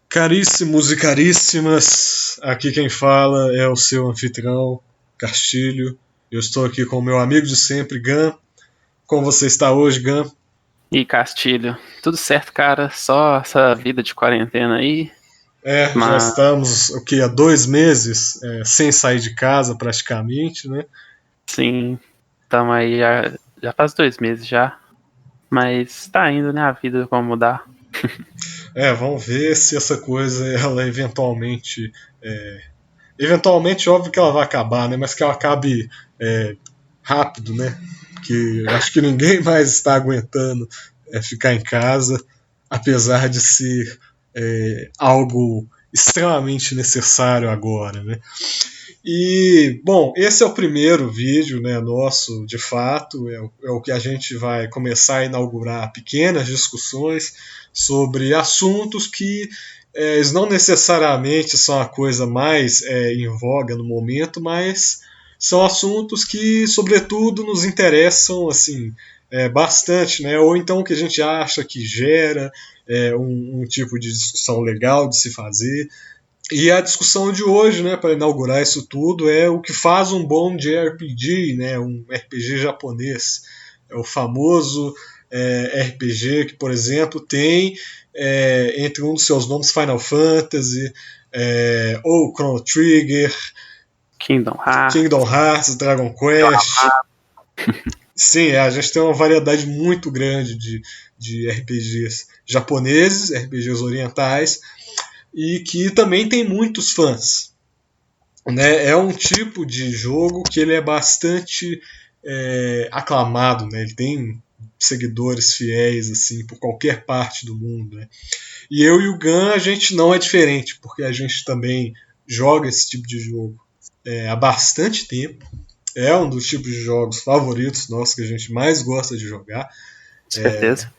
Caríssimos e caríssimas, aqui quem fala é o seu anfitrião, Castilho. Eu estou aqui com o meu amigo de sempre, Gan. Como você está hoje, Gan? E Castilho, tudo certo, cara? Só essa vida de quarentena aí. Já Mas estamos, há 2 meses sem sair de casa praticamente, né? sim, estamos aí já faz 2 meses já. Mas tá indo, né? A vida como mudar. Vamos ver se essa coisa, ela eventualmente, óbvio que ela vai acabar, né? Mas que ela acabe rápido, né? Que acho que ninguém mais está aguentando ficar em casa, apesar de ser algo extremamente necessário agora, né? E, bom, esse é o primeiro vídeo, né, nosso, de fato, é o que a gente vai começar a inaugurar pequenas discussões sobre assuntos que eles não necessariamente são a coisa mais em voga no momento, mas são assuntos que, sobretudo, nos interessam assim bastante, né? Ou então que a gente acha que gera um tipo de discussão legal de se fazer. E a discussão de hoje, né, para inaugurar isso tudo, é o que faz um bom JRPG, né, um RPG japonês. É o famoso RPG que, por exemplo, tem entre um dos seus nomes Final Fantasy, ou Chrono Trigger, Kingdom Hearts. Kingdom Hearts, Dragon Quest. Sim, a gente tem uma variedade muito grande de RPGs japoneses, RPGs orientais, e que também tem muitos fãs. Né? É um tipo de jogo que ele é bastante aclamado, né? Ele tem seguidores fiéis assim por qualquer parte do mundo. Né? E eu e o Gan, a gente não é diferente, porque a gente também joga esse tipo de jogo há bastante tempo. É um dos tipos de jogos favoritos nossos que a gente mais gosta de jogar. Certeza.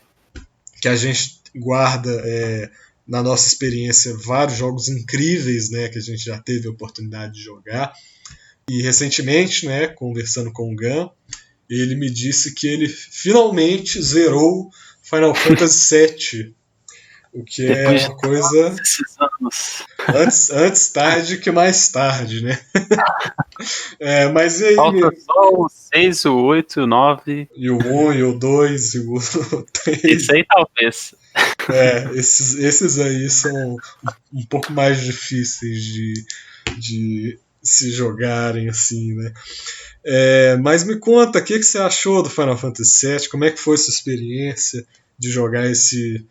Que a gente guarda na nossa experiência vários jogos incríveis, né, que a gente já teve a oportunidade de jogar. E recentemente, né, conversando com o Gan, ele me disse que ele finalmente zerou Final Fantasy VII, o que Depois é de uma coisa esses anos. antes tarde que mais tarde, né? Mas e aí, Falta só o 6, o 8, o 9. e o 1, e o 2, e o 3. Isso aí talvez. Esses aí são um pouco mais difíceis de se jogarem assim, né? Mas me conta, o que você achou do Final Fantasy VII? Como é que foi sua experiência de jogar esse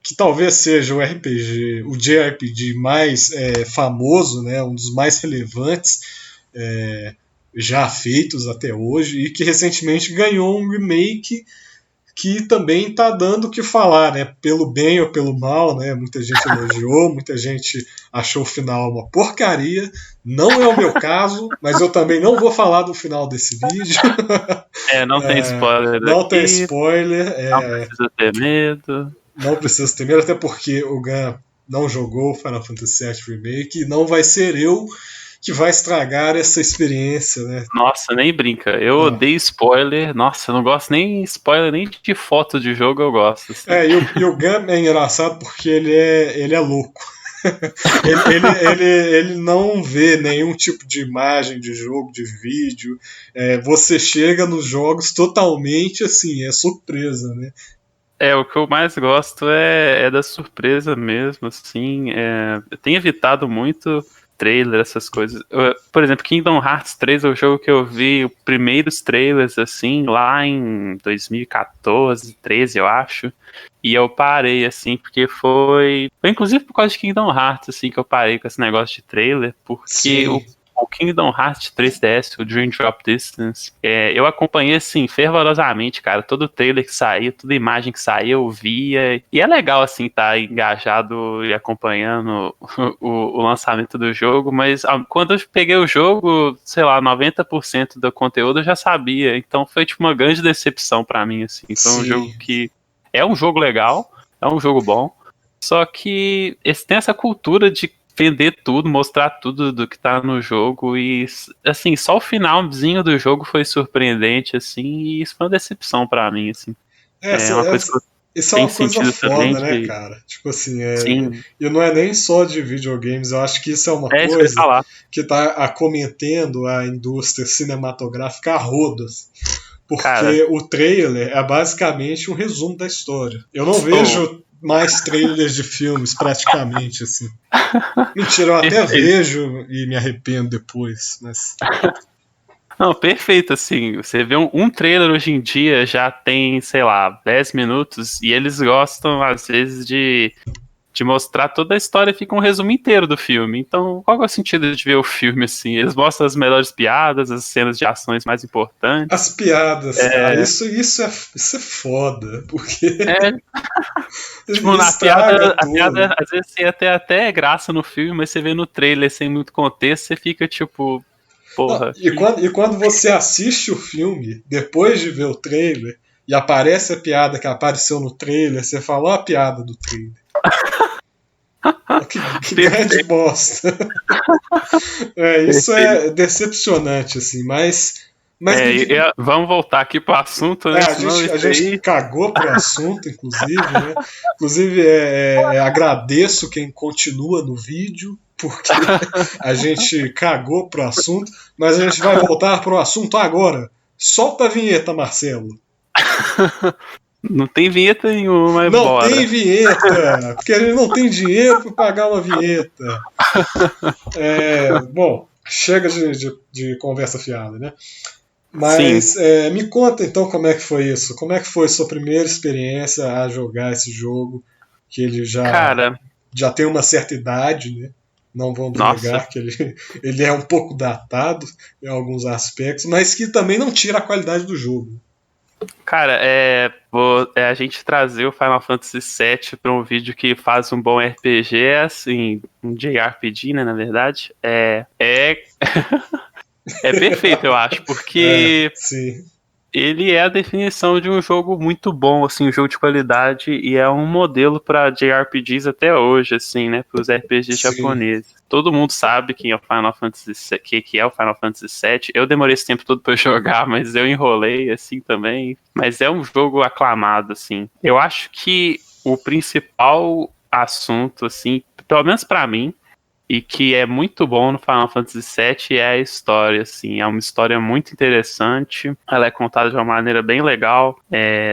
que talvez seja o RPG, o JRPG mais famoso, né? Um dos mais relevantes já feitos até hoje e que recentemente ganhou um remake que também está dando o que falar, né? Pelo bem ou pelo mal, né? Muita gente elogiou, muita gente achou o final uma porcaria. Não é o meu caso, mas eu também não vou falar do final desse vídeo. Não tem spoiler Não aqui. tem spoiler. Não precisa ter medo. Não precisa ter medo, até porque o Gan não jogou Final Fantasy VII Remake e não vai ser eu que vai estragar essa experiência, né? Nossa, nem brinca. Eu odeio spoiler. Nossa, eu não gosto nem spoiler, nem de foto de jogo eu gosto. Assim. E o Gun é engraçado porque ele é louco. ele não vê nenhum tipo de imagem de jogo, de vídeo. Você chega nos jogos totalmente assim, é surpresa, né? O que eu mais gosto é da surpresa mesmo, assim. Eu tenho evitado muito trailer, essas coisas. Por exemplo, Kingdom Hearts 3 é o jogo que eu vi os primeiros trailers, assim, lá em 2014, 13, eu acho. E eu parei, assim, porque foi inclusive por causa de Kingdom Hearts, assim, que eu parei com esse negócio de trailer, porque o Kingdom Hearts 3DS, o Dream Drop Distance, eu acompanhei, assim, fervorosamente, cara, todo trailer que saía, toda imagem que saía, eu via, e é legal, assim, estar engajado e acompanhando o lançamento do jogo, mas quando eu peguei o jogo, sei lá, 90% do conteúdo eu já sabia, então foi, tipo, uma grande decepção pra mim, assim, foi um jogo que é um jogo legal, é um jogo bom, só que tem essa cultura de vender tudo, mostrar tudo do que tá no jogo e, assim, só o finalzinho do jogo foi surpreendente, assim, e isso foi uma decepção pra mim, assim. É uma coisa que Isso é tem uma coisa sentido também foda, né, de... cara? Tipo assim, Sim, e não é nem só de videogames, eu acho que isso é uma é isso que eu ia coisa falar. que tá acometendo a indústria cinematográfica a rodas. Cara, Porque o trailer é basicamente um resumo da história. Eu não oh, vejo mais trailers de filmes, praticamente, assim. Mentira, eu até perfeito. vejo e me arrependo depois, mas. Não, perfeito, assim, você vê um trailer hoje em dia já tem, sei lá, 10 minutos e eles gostam, às vezes, de mostrar toda a história e fica um resumo inteiro do filme. Então, qual é o sentido de ver o filme, assim? Eles mostram as melhores piadas, as cenas de ações mais As importantes. piadas, cara, É, isso é foda, porque é tipo, estraga a tudo. piada, às vezes você até graça no filme, mas você vê no trailer sem muito contexto, você fica tipo, Não, porra, que... e quando você assiste o filme, depois de ver o trailer, e aparece a piada que apareceu no trailer, você fala, ó a piada do trailer. Ó, que grande Perfeito, bosta. Isso perfeito. é decepcionante, assim, mas É, enfim, vamos voltar aqui pro assunto, né? Senão a isso gente aí. cagou pro assunto, inclusive, né? Inclusive, agradeço quem continua no vídeo, porque a gente cagou pro assunto, mas a gente vai voltar pro assunto agora. Solta a vinheta, Marcelo. Não tem vinheta nenhuma, mas Não tem bora. vinheta, porque a gente não tem dinheiro para pagar uma vinheta. Bom, chega de conversa fiada, né? Sim, Mas me conta então como é que foi isso. Como é que foi sua primeira experiência a jogar esse jogo? Que ele cara, já tem uma certa idade, né? Não vamos nossa. negar que ele é um pouco datado em alguns aspectos, mas que também não tira a qualidade do jogo. Cara, a gente trazer o Final Fantasy VII para um vídeo que faz um bom RPG, assim, um JRPG, né, na verdade, é perfeito, eu acho, porque Sim, ele é a definição de um jogo muito bom, assim, um jogo de qualidade, e é um modelo para JRPGs até hoje, assim, né, para os RPGs sim. japoneses. Todo mundo sabe quem é o Final Fantasy, que é o Final Fantasy VII. Eu demorei esse tempo todo para jogar, mas eu enrolei assim também. Mas é um jogo aclamado, assim. Eu acho que o principal assunto, assim, pelo menos para mim, e que é muito bom no Final Fantasy VII é a história, assim, é uma história muito interessante, ela é contada de uma maneira bem legal,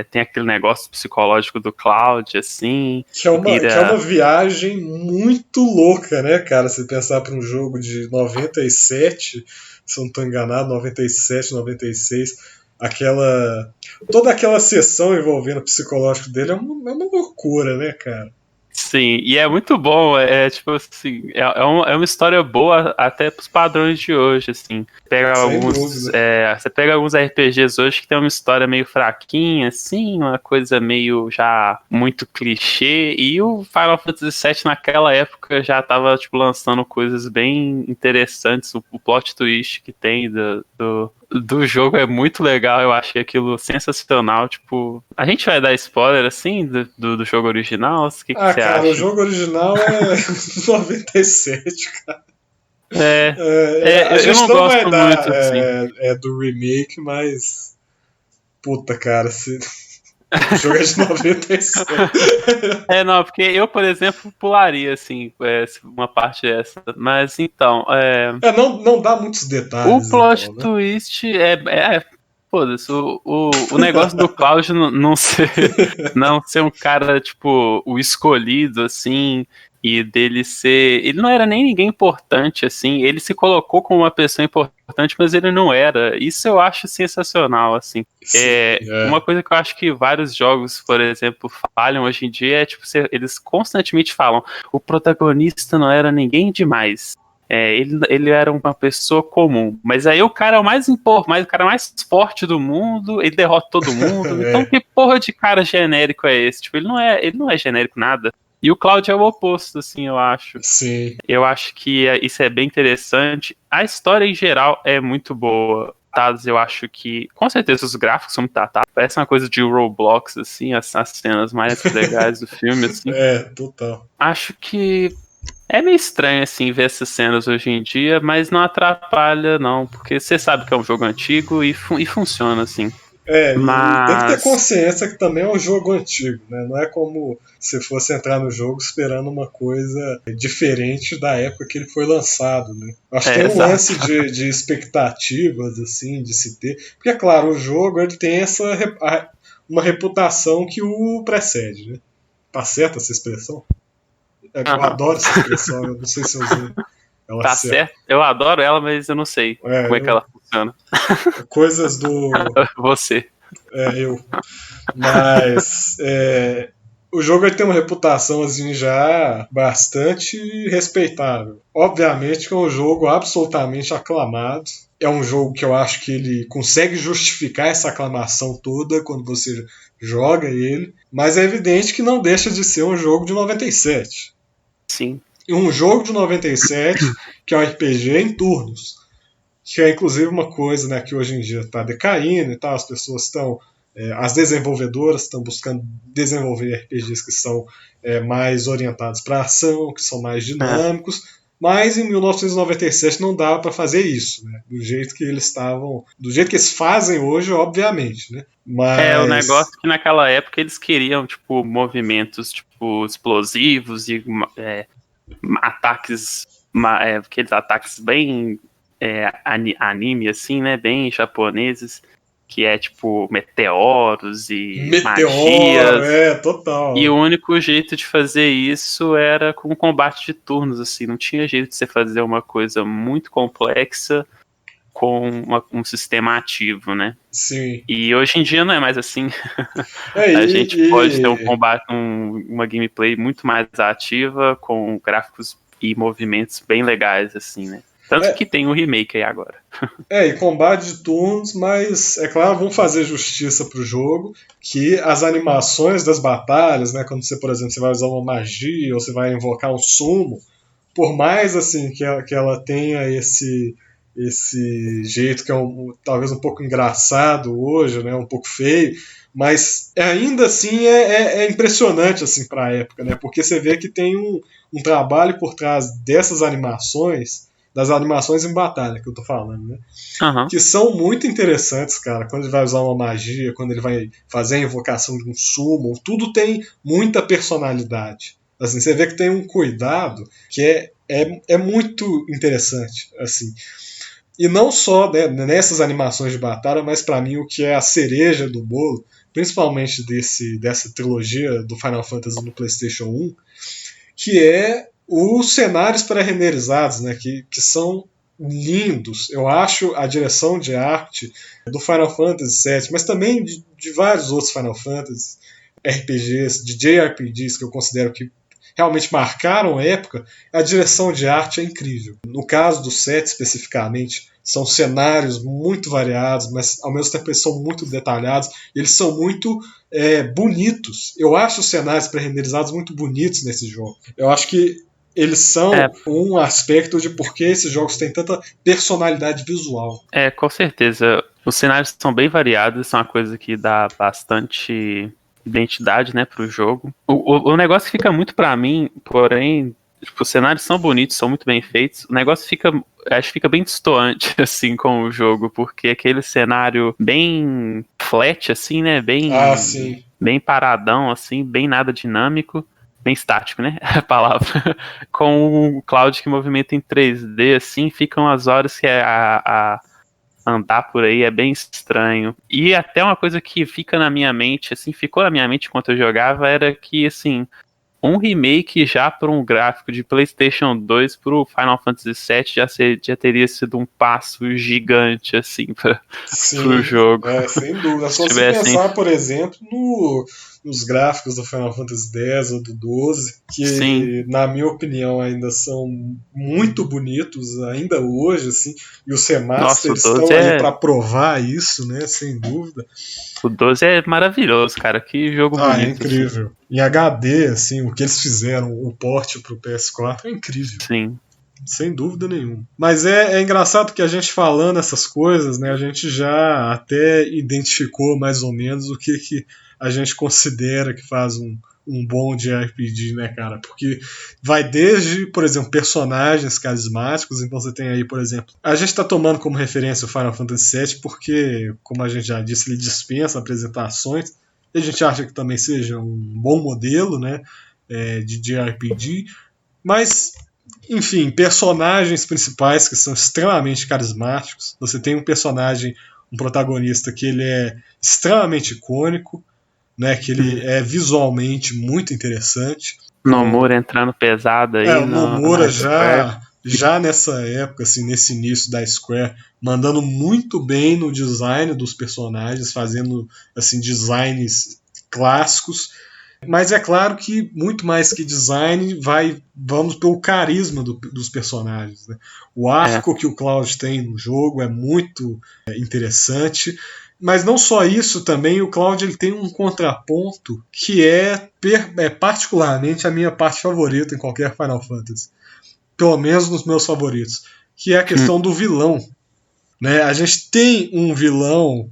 tem aquele negócio psicológico do Cloud, assim, Que é uma vira... viagem muito louca, né, cara? Se pensar para um jogo de 97, se eu não estou enganado, 97, 96, aquela. Toda aquela sessão envolvendo o psicológico dele é uma loucura, né, cara? Sim, e é muito bom, tipo assim, é uma história boa até pros padrões de hoje, assim. Sem dúvida. Você pega alguns RPGs hoje que tem uma história meio fraquinha, assim, uma coisa meio já muito clichê, e o Final Fantasy VII naquela época já tava, tipo, lançando coisas bem interessantes, o plot twist que tem do jogo é muito legal, eu achei aquilo sensacional, tipo, a gente vai dar spoiler, assim, do jogo original, o que Ah, você cara, o acha? jogo original é 97, cara. É, A eu gente não não vai gosto dar muito, assim. do remake, mas. Puta, cara, o jogo é de 97. Não, porque eu, por exemplo, pularia, assim, uma parte dessa, mas então, Não dá muitos o detalhes, então, plot né? twist foda-se, o negócio do Cloud não ser, não ser um cara, tipo, o escolhido, assim, e dele ser. Ele não era nem ninguém importante, assim, ele se colocou como uma pessoa importante, mas ele não era. Isso eu acho sensacional, assim. Sim, Uma coisa que eu acho que vários jogos, por exemplo, falham hoje em dia é, tipo, eles constantemente falam: o protagonista não era ninguém demais. Ele era uma pessoa comum, mas aí o cara é o cara mais forte do mundo, ele derrota todo mundo. Então é, que porra de cara genérico é esse? Tipo, ele não é genérico nada. E o Cloud é o oposto, assim, eu acho. sim. Eu acho que isso é bem interessante. A história em geral é muito boa. Eu acho que, com certeza, os gráficos são muito datados. Parece uma coisa de Roblox, assim, as cenas mais legais do filme, assim. Total. Acho que é meio estranho, assim, ver essas cenas hoje em dia, mas não atrapalha, não, porque você sabe que é um jogo antigo e funciona, assim. E tem que ter Mas consciência que também é um jogo antigo, né? Não é como se fosse entrar no jogo esperando uma coisa diferente da época que ele foi lançado, né? Acho que tem um exato. lance de expectativas, assim, de se ter. Porque, é claro, o jogo ele tem uma reputação que o precede, né? Tá certa essa expressão? Eu Aham. adoro essa expressão, eu não sei se eu usei ela Tá certa. certo. Eu adoro ela, mas eu não sei como é que ela funciona. Coisas do. Você. Eu. Mas o jogo ele tem uma reputação assim, já bastante respeitável. Obviamente que é um jogo absolutamente aclamado. É um jogo que eu acho que ele consegue justificar essa aclamação toda quando você joga ele. Mas é evidente que não deixa de ser um jogo de 97. Sim. E um jogo de 97 que é um RPG em turnos. Que é inclusive uma coisa, né, que hoje em dia está decaindo e tal, as pessoas estão. As desenvolvedoras estão buscando desenvolver RPGs que são mais orientados para ação, que são mais É. dinâmicos, mas em 1997 não dava para fazer isso, né? Do jeito que eles estavam. Do jeito que eles fazem hoje, obviamente, né? O negócio Mas. é que naquela época eles queriam, tipo, movimentos, tipo, explosivos e ataques, aqueles ataques bem anime, assim, né? Bem japoneses, que é, tipo, meteoros e Meteoro, magias. E total. o único jeito de fazer isso era com combate de turnos, assim. Não tinha jeito de você fazer uma coisa muito complexa com um sistema ativo, né? Sim. E hoje em dia não é mais assim. É, A gente pode ter um e, combate, uma gameplay muito mais ativa, com gráficos e movimentos bem legais, assim, né? Tanto é, que tem um remake aí agora. e combate de turnos, mas é claro, vamos fazer justiça pro jogo, que as animações das batalhas, né, quando você, por exemplo, você vai usar uma magia ou você vai invocar um sumo, por mais assim que ela tenha esse jeito que é talvez um pouco engraçado hoje, né, um pouco feio, mas ainda assim é impressionante assim para a época, né, porque você vê que tem um trabalho por trás dessas animações, das animações em batalha que eu tô falando, né? Aham. Que são muito interessantes, cara. Quando ele vai usar uma magia, quando ele vai fazer a invocação de um summon, tudo tem muita personalidade. Assim, você vê que tem um cuidado que é muito interessante, assim. E não só, né, nessas animações de batalha, mas para mim o que é a cereja do bolo, principalmente dessa trilogia do Final Fantasy no PlayStation 1, que é os cenários pré-renderizados, né, que são lindos. Eu acho a direção de arte do Final Fantasy VII, mas também de vários outros Final Fantasy RPGs, de JRPGs que eu considero que realmente marcaram a época, a direção de arte é incrível. No caso do 7 especificamente, são cenários muito variados, mas ao mesmo tempo eles são muito detalhados, eles são muito bonitos. Eu acho os cenários pré-renderizados muito bonitos nesse jogo. Eu acho que eles É, são um aspecto de por que esses jogos têm tanta personalidade visual. com certeza. Os cenários são bem variados, são uma coisa que dá bastante identidade, né, pro jogo. O negócio fica muito pra mim, porém, tipo, os cenários são bonitos, são muito bem feitos. O negócio fica, acho que fica bem distoante, assim, com o jogo, porque aquele cenário bem flat, assim, né, Ah, bem, sim. bem paradão, assim, bem nada dinâmico. Bem estático, né? A palavra. Com o Cloud que movimenta em 3D, assim, ficam as horas que a andar por aí é bem estranho. E até uma coisa que fica na minha mente, assim, ficou na minha mente enquanto eu jogava, era que, assim, um remake já para um gráfico de PlayStation 2 pro Final Fantasy VII já teria sido um passo gigante, assim, pro Sim, jogo. sem dúvida. Se Só se tivessem. pensar, por exemplo, nos gráficos do Final Fantasy X ou do 12, Sim, que, na minha opinião, ainda são muito bonitos, ainda hoje, assim, e os nossa, remasters estão aí para provar isso, né, sem dúvida. o 12 é maravilhoso, cara. Que jogo Ah, é bonito, assim. incrível. Em HD, assim, o que eles fizeram, o port pro PS4 é incrível. Sim. Sem dúvida nenhuma. Mas é engraçado que a gente falando essas coisas, né, a gente já até identificou mais ou menos o que a gente considera que faz um bom JRPG, né, cara? Porque vai desde, por exemplo, personagens carismáticos. Então você tem aí, por exemplo, a gente está tomando como referência o Final Fantasy VII porque, como a gente já disse, ele dispensa apresentações. A gente acha que também seja um bom modelo, né, de JRPG. Mas, enfim, personagens principais que são extremamente carismáticos. Você tem um protagonista que ele é extremamente icônico, né, que ele é visualmente muito interessante. Nomura entrando pesado aí. O Nomura já nessa época, assim, nesse início da Square, mandando muito bem no design dos personagens, fazendo assim designs clássicos. Mas é claro que muito mais que design, vamos pelo carisma dos personagens. Né? O arco que o Cloud tem no jogo é muito interessante. Mas não só isso, também o Cloud ele tem um contraponto que é particularmente a minha parte favorita em qualquer Final Fantasy. Pelo menos nos meus favoritos. Que é a questão do vilão. Né? A gente tem um vilão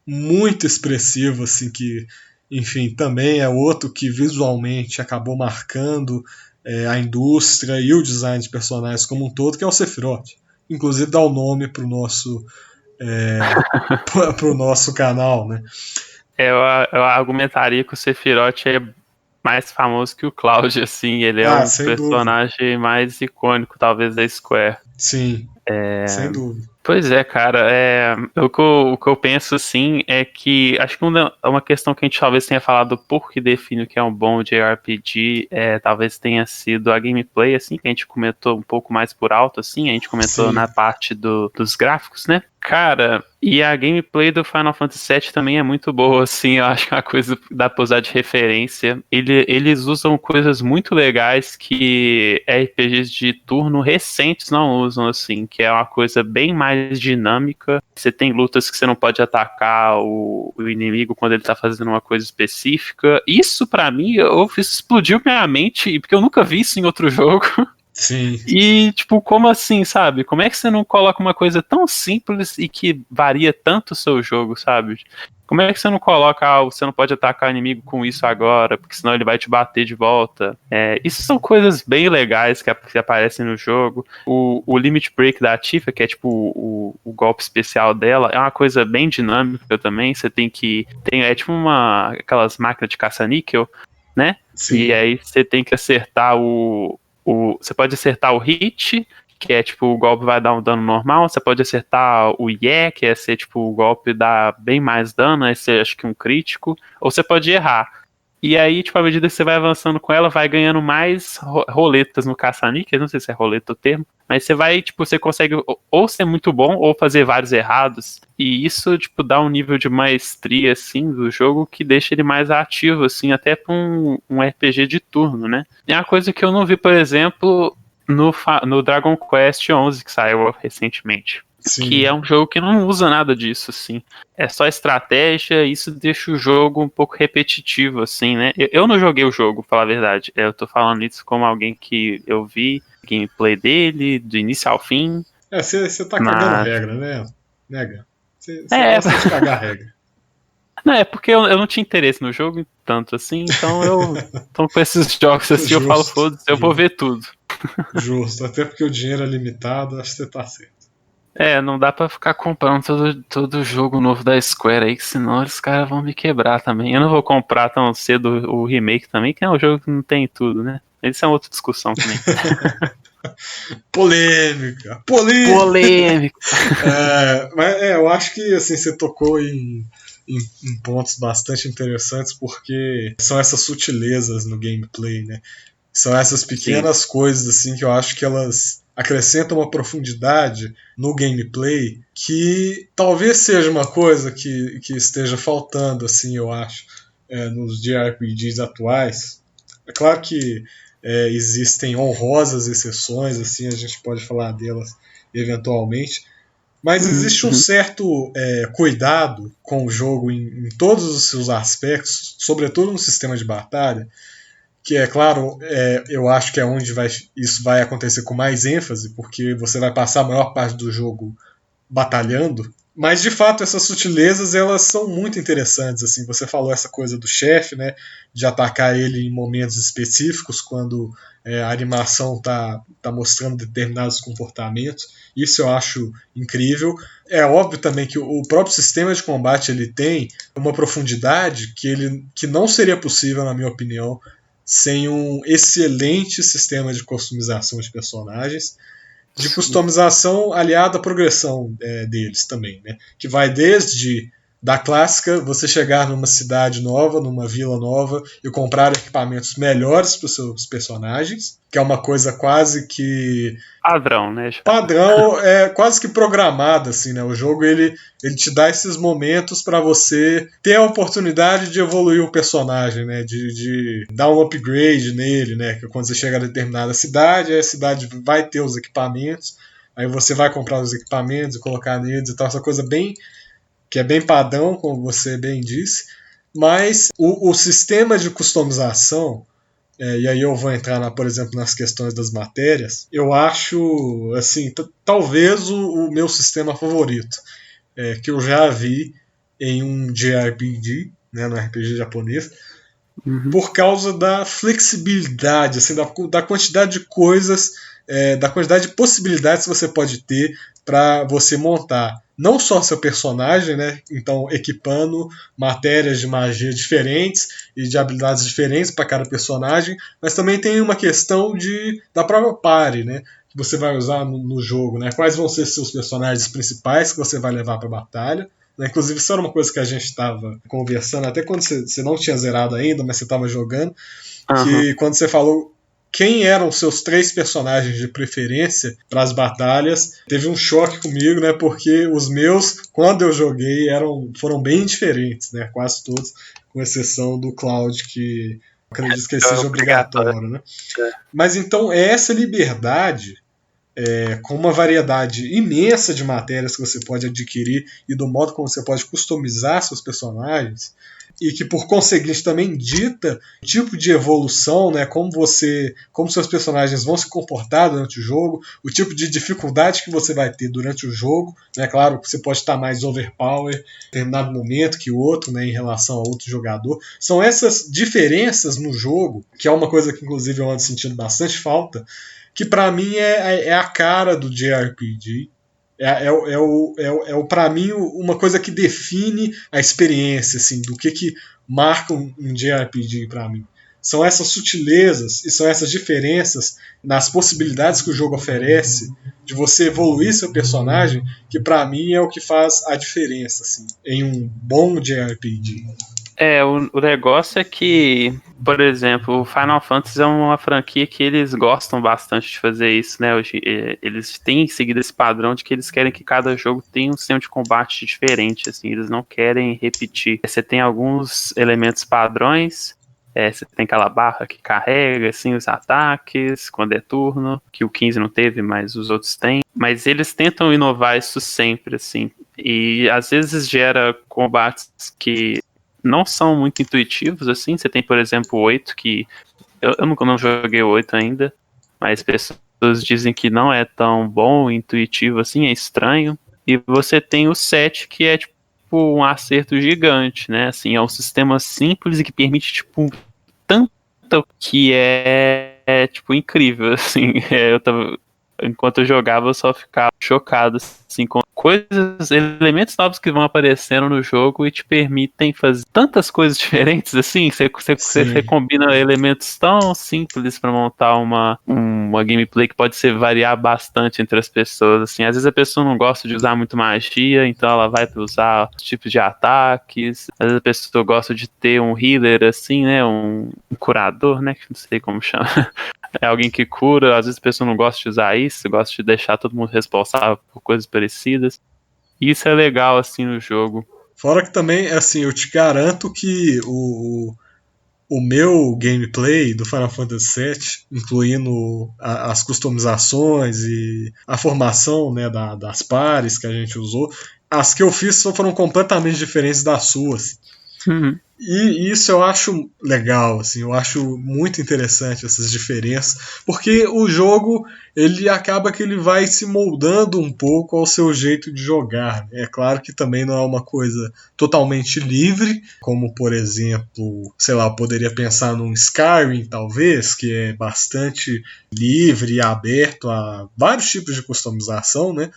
muito expressivo, assim, que, enfim, também é outro que visualmente acabou marcando a indústria e o design de personagens como um todo, que é o Sephiroth. Inclusive dá o nome pro nosso pro nosso canal, né? Eu argumentaria que o Sephiroth é mais famoso que o Cloud, assim, ele é um personagem dúvida. Mais icônico, talvez, da Square. Sim, sem dúvida. Pois é, cara, o que eu penso, assim, é que acho que uma questão que a gente talvez tenha falado por que define o que é um bom JRPG, talvez tenha sido a gameplay, assim, que a gente comentou um pouco mais por alto, assim, a gente comentou na parte dos gráficos, né? Cara, e a gameplay do Final Fantasy VII também é muito boa, assim, eu acho que é uma coisa dá pra usar de referência. Eles usam coisas muito legais que RPGs de turno recentes não usam, assim, que é uma coisa bem mais dinâmica. Você tem lutas que você não pode atacar o inimigo quando ele tá fazendo uma coisa específica. Isso, pra mim, explodiu minha mente, porque eu nunca vi isso em outro jogo. Sim. E, tipo, como assim, sabe? Como é que você não coloca uma coisa tão simples e que varia tanto o seu jogo, sabe? Como é que você não coloca, você não pode atacar o inimigo com isso agora, porque senão ele vai te bater de volta? Isso são coisas bem legais que aparecem no jogo. O Limit Break da Tifa, que é tipo o golpe especial dela, é uma coisa bem dinâmica também. Você tem que... É tipo aquelas máquinas de caça-níquel, né? Sim. E aí você tem que acertar você pode acertar o hit, que é tipo, o golpe vai dar um dano normal. Você pode acertar o yeah, que é ser tipo, o golpe dá bem mais dano, aí você acha que um crítico. Ou você pode errar. E aí, tipo, à medida que você vai avançando com ela, vai ganhando mais roletas no caça-níqueis, não sei se é roleta o termo, mas você vai, tipo, você consegue ou ser muito bom ou fazer vários errados. E isso, tipo, dá um nível de maestria, assim, do jogo que deixa ele mais ativo, assim, até pra um RPG de turno, né? E uma coisa que eu não vi, por exemplo, no Dragon Quest XI, que saiu recentemente. Sim. Que é um jogo que não usa nada disso, assim. É só estratégia, e isso deixa o jogo um pouco repetitivo, assim, né? Eu não joguei o jogo, pra falar a verdade. Eu tô falando isso como alguém que eu vi gameplay dele, do início ao fim. Você tá cagando regra, né? Nega. Você gosta de cagar regra. Não, é porque eu não tinha interesse no jogo tanto assim, então com esses jogos assim eu falo, foda-se, eu vou ver tudo. Justo, até porque o dinheiro é limitado, acho que você tá certo. Não dá pra ficar comprando todo jogo novo da Square aí, que senão os caras vão me quebrar também. Eu não vou comprar tão cedo o remake também, que é um jogo que não tem tudo, né? Isso é outra discussão também. Polêmica! Mas eu acho que assim, você tocou em pontos bastante interessantes, porque são essas sutilezas no gameplay, né? São essas pequenas coisas assim que eu acho que elas acrescentam uma profundidade no gameplay que talvez seja uma coisa que esteja faltando, assim, eu acho, nos JRPGs atuais. É claro que existem honrosas exceções, assim, a gente pode falar delas eventualmente, mas existe um certo cuidado com o jogo em todos os seus aspectos, sobretudo no sistema de batalha, que é claro, eu acho que é onde isso vai acontecer com mais ênfase, porque você vai passar a maior parte do jogo batalhando, Mas, de fato, essas sutilezas, elas são muito interessantes, assim. Você falou essa coisa do chefe, né, de atacar ele em momentos específicos, quando a animação tá mostrando determinados comportamentos. Isso eu acho incrível. É óbvio também que o próprio sistema de combate, ele tem uma profundidade que não seria possível, na minha opinião, sem um excelente sistema de customização de personagens, de customização aliada à progressão deles também, né? Que vai desde da clássica, você chegar numa cidade nova, numa vila nova e comprar equipamentos melhores para os seus personagens, que é uma coisa quase que padrão, né? Padrão, é quase que programado, assim, né? O jogo, ele te dá esses momentos para você ter a oportunidade de evoluir o personagem, né? De dar um upgrade nele, né? Que quando você chega a determinada cidade, a cidade vai ter os equipamentos, aí você vai comprar os equipamentos e colocar neles e tal, essa coisa que é bem padrão, como você bem disse, mas o sistema de customização, e aí eu vou entrar, por exemplo, nas questões das matérias, eu acho, assim, talvez o meu sistema favorito, que eu já vi em um JRPG, né, no RPG japonês, por causa da flexibilidade, assim, da quantidade de coisas, da quantidade de possibilidades que você pode ter para você montar não só seu personagem, né? Então equipando matérias de magia diferentes e de habilidades diferentes para cada personagem, mas também tem uma questão da própria party, né? Que você vai usar no jogo, né? Quais vão ser seus personagens principais que você vai levar para a batalha. Né? Inclusive, isso era uma coisa que a gente estava conversando, até quando você não tinha zerado ainda, mas você estava jogando, que quando você falou quem eram os seus 3 personagens de preferência para as batalhas, teve um choque comigo, né? Porque os meus, quando eu joguei, foram bem diferentes, né? Quase todos, com exceção do Cloud, que eu acredito que ele seja obrigatório, né? Mas então essa liberdade, com uma variedade imensa de matérias que você pode adquirir e do modo como você pode customizar seus personagens, e que por conseguinte também dita o tipo de evolução, né, como seus personagens vão se comportar durante o jogo, o tipo de dificuldade que você vai ter durante o jogo, né, claro que você pode estar mais overpower em determinado momento que o outro, né, em relação a outro jogador. São essas diferenças no jogo, que é uma coisa que inclusive eu ando sentindo bastante falta, que para mim é a cara do JRPG. Para mim, uma coisa que define a experiência, assim, do que marca um JRPG para mim. São essas sutilezas e são essas diferenças nas possibilidades que o jogo oferece de você evoluir seu personagem, que para mim é o que faz a diferença, assim, em um bom JRPG. O negócio é que, por exemplo, o Final Fantasy é uma franquia que eles gostam bastante de fazer isso, né? Eles têm seguido esse padrão de que eles querem que cada jogo tenha um sistema de combate diferente, assim, eles não querem repetir. Você tem alguns elementos padrões, você tem aquela barra que carrega, assim, os ataques, quando é turno, que o 15 não teve, mas os outros têm. Mas eles tentam inovar isso sempre, assim, e às vezes gera combates que não são muito intuitivos, assim. Você tem, por exemplo, o 8, que eu nunca não joguei o 8 ainda, mas pessoas dizem que não é tão bom, intuitivo assim, é estranho. E você tem o 7, que é tipo um acerto gigante, né? Assim, é um sistema simples e que permite, tipo, tanto que é tipo, incrível, assim. Enquanto eu jogava, eu só ficava chocado, assim, com coisas, elementos novos que vão aparecendo no jogo e te permitem fazer tantas coisas diferentes, assim, você combina elementos tão simples para montar uma gameplay que pode variar bastante entre as pessoas, assim. Às vezes a pessoa não gosta de usar muito magia, então ela vai usar tipos de ataques. Às vezes a pessoa gosta de ter um healer, assim, né, um curador, né, que não sei como chama. É alguém que cura, às vezes a pessoa não gosta de usar isso, gosta de deixar todo mundo responsável por coisas parecidas. E isso é legal, assim, no jogo. Fora que também, assim, eu te garanto que o meu gameplay do Final Fantasy VII, incluindo as customizações e a formação, né, das pares que a gente usou, as que eu fiz foram completamente diferentes das suas. E isso eu acho legal, assim, eu acho muito interessante essas diferenças, porque o jogo ele acaba que ele vai se moldando um pouco ao seu jeito de jogar. É claro que também não é uma coisa totalmente livre, como por exemplo, sei lá, eu poderia pensar num Skyrim talvez, que é bastante livre e aberto a vários tipos de customização, né?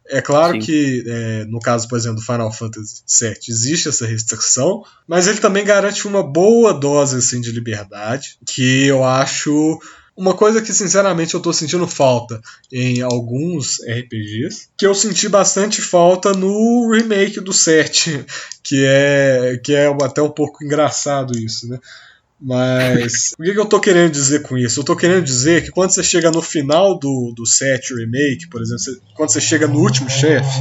É claro Sim. que, no caso, por exemplo, do Final Fantasy VII, existe essa restrição, mas ele também garante uma boa dose assim, de liberdade, que eu acho uma coisa que, sinceramente, eu estou sentindo falta em alguns RPGs, que eu senti bastante falta no remake do 7, que é até um pouco engraçado isso, né? Mas o que eu tô querendo dizer com isso? Eu tô querendo dizer que quando você chega no final do set remake, por exemplo, quando você chega no último chefe,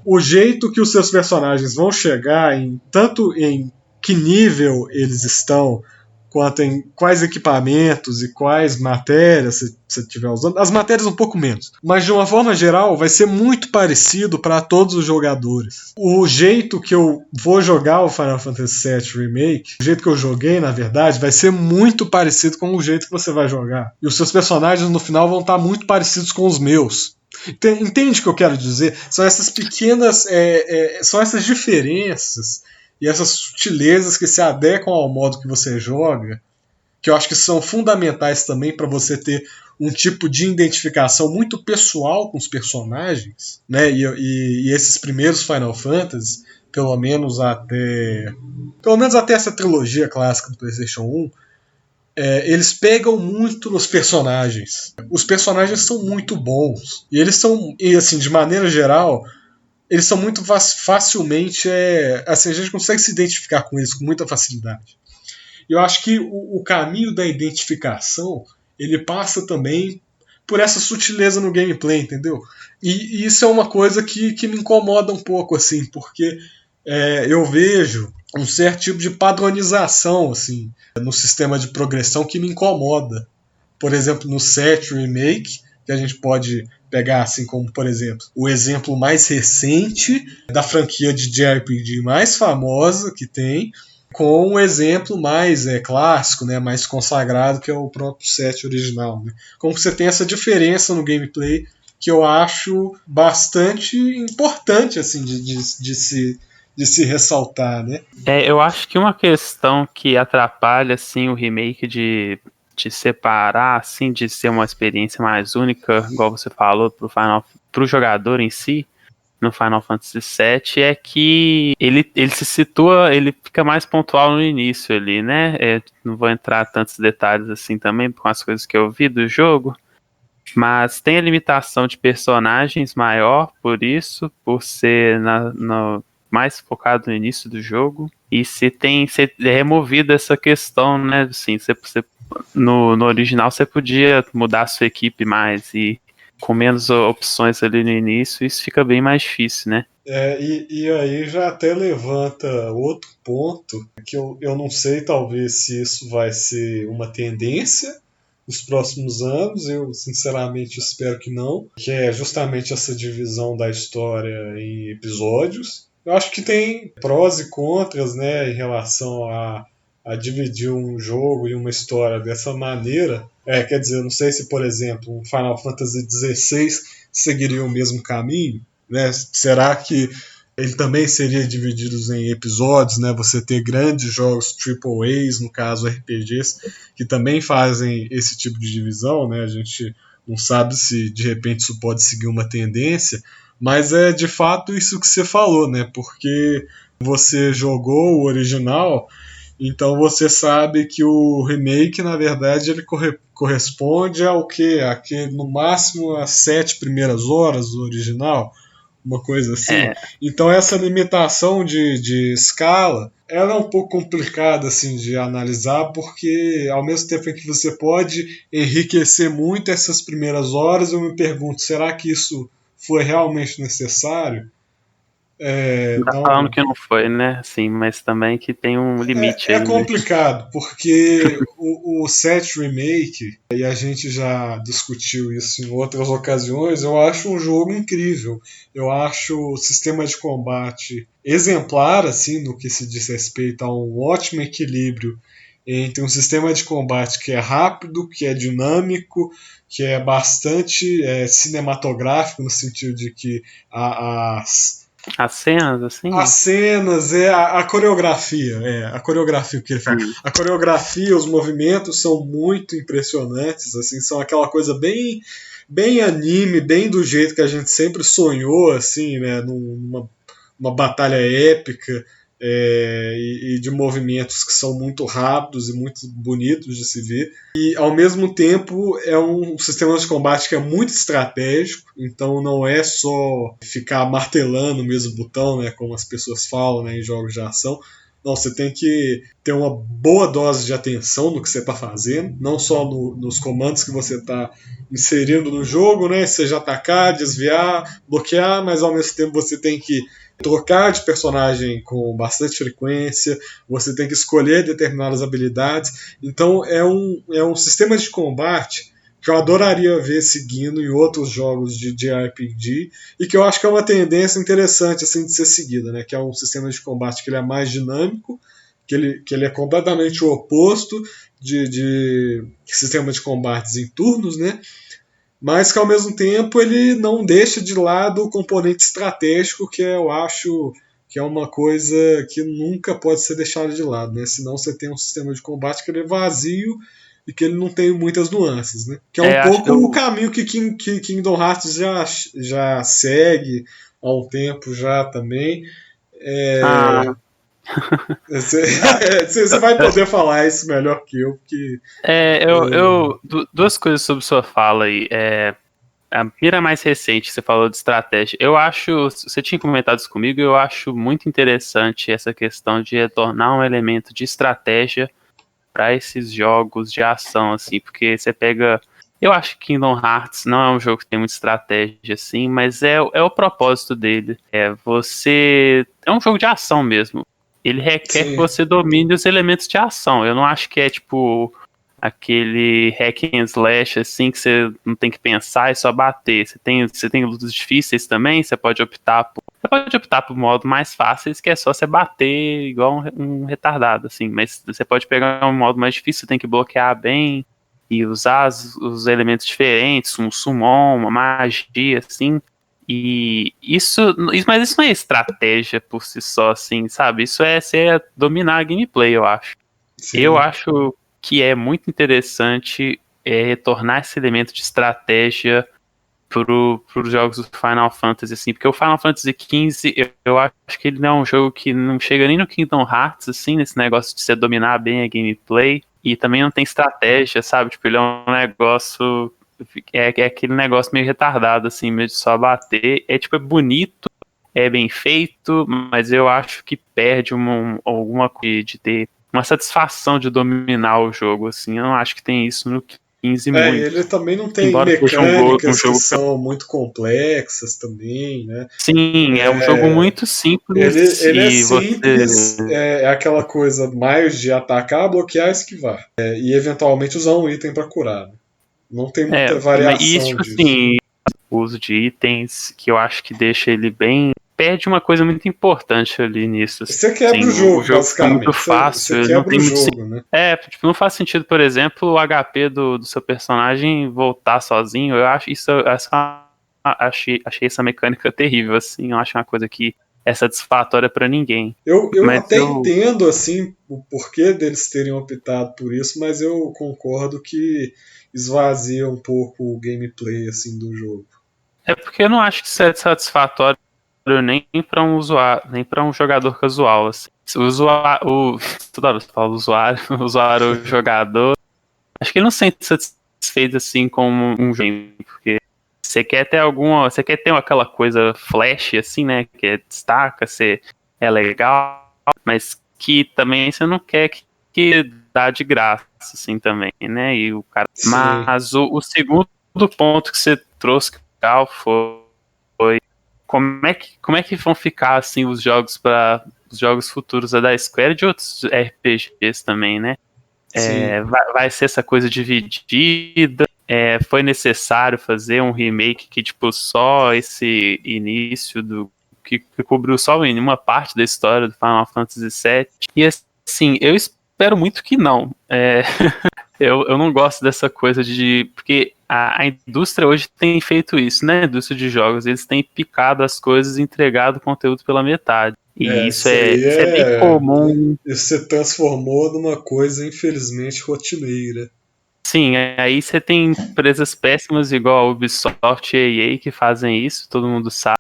o jeito que os seus personagens vão chegar, tanto em que nível eles estão, quanto em quais equipamentos e quais matérias você estiver usando. As matérias um pouco menos. Mas de uma forma geral, vai ser muito parecido para todos os jogadores. O jeito que eu vou jogar o Final Fantasy VII Remake, o jeito que eu joguei, na verdade, vai ser muito parecido com o jeito que você vai jogar. E os seus personagens no final vão estar muito parecidos com os meus. Entende o que eu quero dizer? São essas pequenas. São essas diferenças e essas sutilezas que se adequam ao modo que você joga, que eu acho que são fundamentais também para você ter um tipo de identificação muito pessoal com os personagens, né? E esses primeiros Final Fantasy, pelo menos até essa trilogia clássica do PlayStation 1, eles pegam muito nos personagens. Os personagens são muito bons. E eles são, e assim, de maneira geral, eles são muito facilmente. Assim, a gente consegue se identificar com eles com muita facilidade. E eu acho que o caminho da identificação ele passa também por essa sutileza no gameplay, entendeu? E isso é uma coisa que me incomoda um pouco, assim, porque eu vejo um certo tipo de padronização assim, no sistema de progressão que me incomoda. Por exemplo, no 7 Remake, que a gente pode pegar assim como, por exemplo, o exemplo mais recente da franquia de JRPG mais famosa que tem, com um exemplo mais clássico, né, mais consagrado, que é o próprio 7 original. Né? Como você tem essa diferença no gameplay que eu acho bastante importante assim, de se ressaltar, né? Eu acho que uma questão que atrapalha assim o remake de separar, assim, de ser uma experiência mais única, igual você falou, pro jogador em si, no Final Fantasy VII, é que ele se situa, ele fica mais pontual no início ali, né? Não vou entrar tantos detalhes assim também com as coisas que eu vi do jogo, mas tem a limitação de personagens maior por isso, por ser mais focado no início do jogo. E se removido essa questão, né? Assim, no original você podia mudar a sua equipe mais e com menos opções ali no início, isso fica bem mais difícil, né? E aí já até levanta outro ponto, que eu não sei talvez se isso vai ser uma tendência nos próximos anos, eu sinceramente espero que não, que é justamente essa divisão da história em episódios. Eu acho que tem prós e contras, né, em relação a dividir um jogo e uma história dessa maneira. Quer dizer, eu não sei se, por exemplo, um Final Fantasy XVI seguiria o mesmo caminho, né? Será que ele também seria dividido em episódios, né? Você ter grandes jogos AAAs, no caso RPGs, que também fazem esse tipo de divisão, né? A gente não sabe se de repente isso pode seguir uma tendência, mas é de fato isso que você falou, né? Porque você jogou o original, então você sabe que o remake, na verdade, ele corresponde ao quê? No máximo as 7 primeiras horas do original, uma coisa assim. Então essa limitação de escala, ela é um pouco complicada assim de analisar, porque ao mesmo tempo em que você pode enriquecer muito essas primeiras horas, eu me pergunto, será que isso foi realmente necessário? Não tá falando que não foi, né? Sim, mas também que tem um limite É aí, né? complicado, porque o 7 Remake, e a gente já discutiu isso em outras ocasiões, eu acho um jogo incrível. Eu acho o sistema de combate exemplar, assim, no que se diz respeito a um ótimo equilíbrio entre um sistema de combate que é rápido, que é dinâmico, que é bastante cinematográfico, no sentido de que As cenas, as assim. cenas, a coreografia que ele faz. A coreografia, os movimentos são muito impressionantes, assim, são aquela coisa bem anime, bem do jeito que a gente sempre sonhou, assim, né, numa batalha épica, e de movimentos que são muito rápidos e muito bonitos de se ver. E ao mesmo tempo é um sistema de combate que é muito estratégico, então não é só ficar martelando o mesmo botão, né, como as pessoas falam, né, em jogos de ação. Não, você tem que ter uma boa dose de atenção no que você está fazendo, não só nos comandos que você está inserindo no jogo, né, seja atacar, desviar, bloquear, mas ao mesmo tempo você tem que trocar de personagem com bastante frequência, você tem que escolher determinadas habilidades. Então é um sistema de combate que eu adoraria ver seguindo em outros jogos de RPG e que eu acho que é uma tendência interessante assim de ser seguida, né? Que é um sistema de combate que ele é mais dinâmico, que ele é completamente o oposto de sistema de combates em turnos, né? Mas que ao mesmo tempo ele não deixa de lado o componente estratégico, que eu acho que é uma coisa que nunca pode ser deixada de lado, né? Senão você tem um sistema de combate que ele é vazio e que ele não tem muitas nuances, né? Que é um Acho que pouco o eu. caminho que Kingdom Hearts já segue há um tempo já também. Ah, Você vai poder falar isso melhor que eu, porque duas coisas sobre sua fala aí. A primeira mais recente, você falou de estratégia. Eu acho, você tinha comentado isso comigo, eu acho muito interessante essa questão de retornar um elemento de estratégia para esses jogos de ação, assim, porque você pega. Eu acho que Kingdom Hearts não é um jogo que tem muita estratégia, assim, mas é o propósito dele. É um jogo de ação mesmo. Ele requer que sim, você domine os elementos de ação. Eu não acho que é tipo aquele hack and slash assim que você não tem que pensar, é só bater. Você tem lutas difíceis também, você pode optar por modo mais fáceis, que é só você bater igual um retardado, assim. Mas você pode pegar um modo mais difícil, você tem que bloquear bem e usar os elementos diferentes, um summon, uma magia, assim. Mas isso não é estratégia por si só, assim, sabe? Isso é você dominar a gameplay, eu acho. Eu sim. acho que é muito interessante retornar esse elemento de estratégia pros jogos do Final Fantasy, assim, porque o Final Fantasy XV, eu acho que ele não é um jogo que não chega nem no Kingdom Hearts, assim, nesse negócio de você dominar bem a gameplay, e também não tem estratégia, sabe? Tipo, ele é um negócio, é aquele negócio meio retardado, assim, meio de só bater, tipo, é bonito, é bem feito, mas eu acho que perde alguma coisa de ter uma satisfação de dominar o jogo, assim, eu não acho que tem isso no 15 E ele muito. também não tem Embora seja um mecânicas que jogo. são muito complexas também, né? Sim, é um jogo muito simples Ele é e você. simples, é aquela coisa mais de atacar, bloquear, esquivar. E eventualmente usar um item para curar, né? Não tem muita E variação tipo disso. assim, o uso de itens que eu acho que deixa ele bem. Perde uma coisa muito importante ali nisso. Você quebra Assim, o o jogo, jogo fica muito basicamente. Você fácil, ele não quebra tem o muito. jogo, né? Tipo, não faz sentido, por exemplo, o HP do seu personagem voltar sozinho. Eu acho isso. Achei essa mecânica terrível, assim. Eu acho uma coisa que é satisfatória pra ninguém. Eu Mas até eu. entendo assim o porquê deles terem optado por isso, mas eu concordo que esvazia um pouco o gameplay assim do jogo. É porque eu não acho que isso é satisfatório nem para um usuário, nem para um jogador casual, assim. Se o usuário, toda hora eu falo usuário, o usuário, o jogador, acho que ele não se sente satisfeito assim com um jogo, porque você quer ter aquela coisa flash assim, né, que destaca, você é legal, mas que também você não quer que dá de graça assim também, né? E o cara, Sim. mas o segundo ponto que você trouxe que foi como é que vão ficar assim os jogos para os jogos futuros da Square e de outros RPGs também, né? Vai ser essa coisa dividida. Foi necessário fazer um remake que tipo só esse início do que cobriu só uma parte da história do Final Fantasy VII. E assim, eu espero muito que não. Eu não gosto dessa coisa de. Porque a indústria hoje tem feito isso, né? A indústria de jogos. Eles têm picado as coisas e entregado conteúdo pela metade. E Isso aí isso é bem comum. Isso se transformou numa coisa, infelizmente, rotineira. Sim, aí você tem empresas péssimas igual a Ubisoft e EA que fazem isso, todo mundo sabe.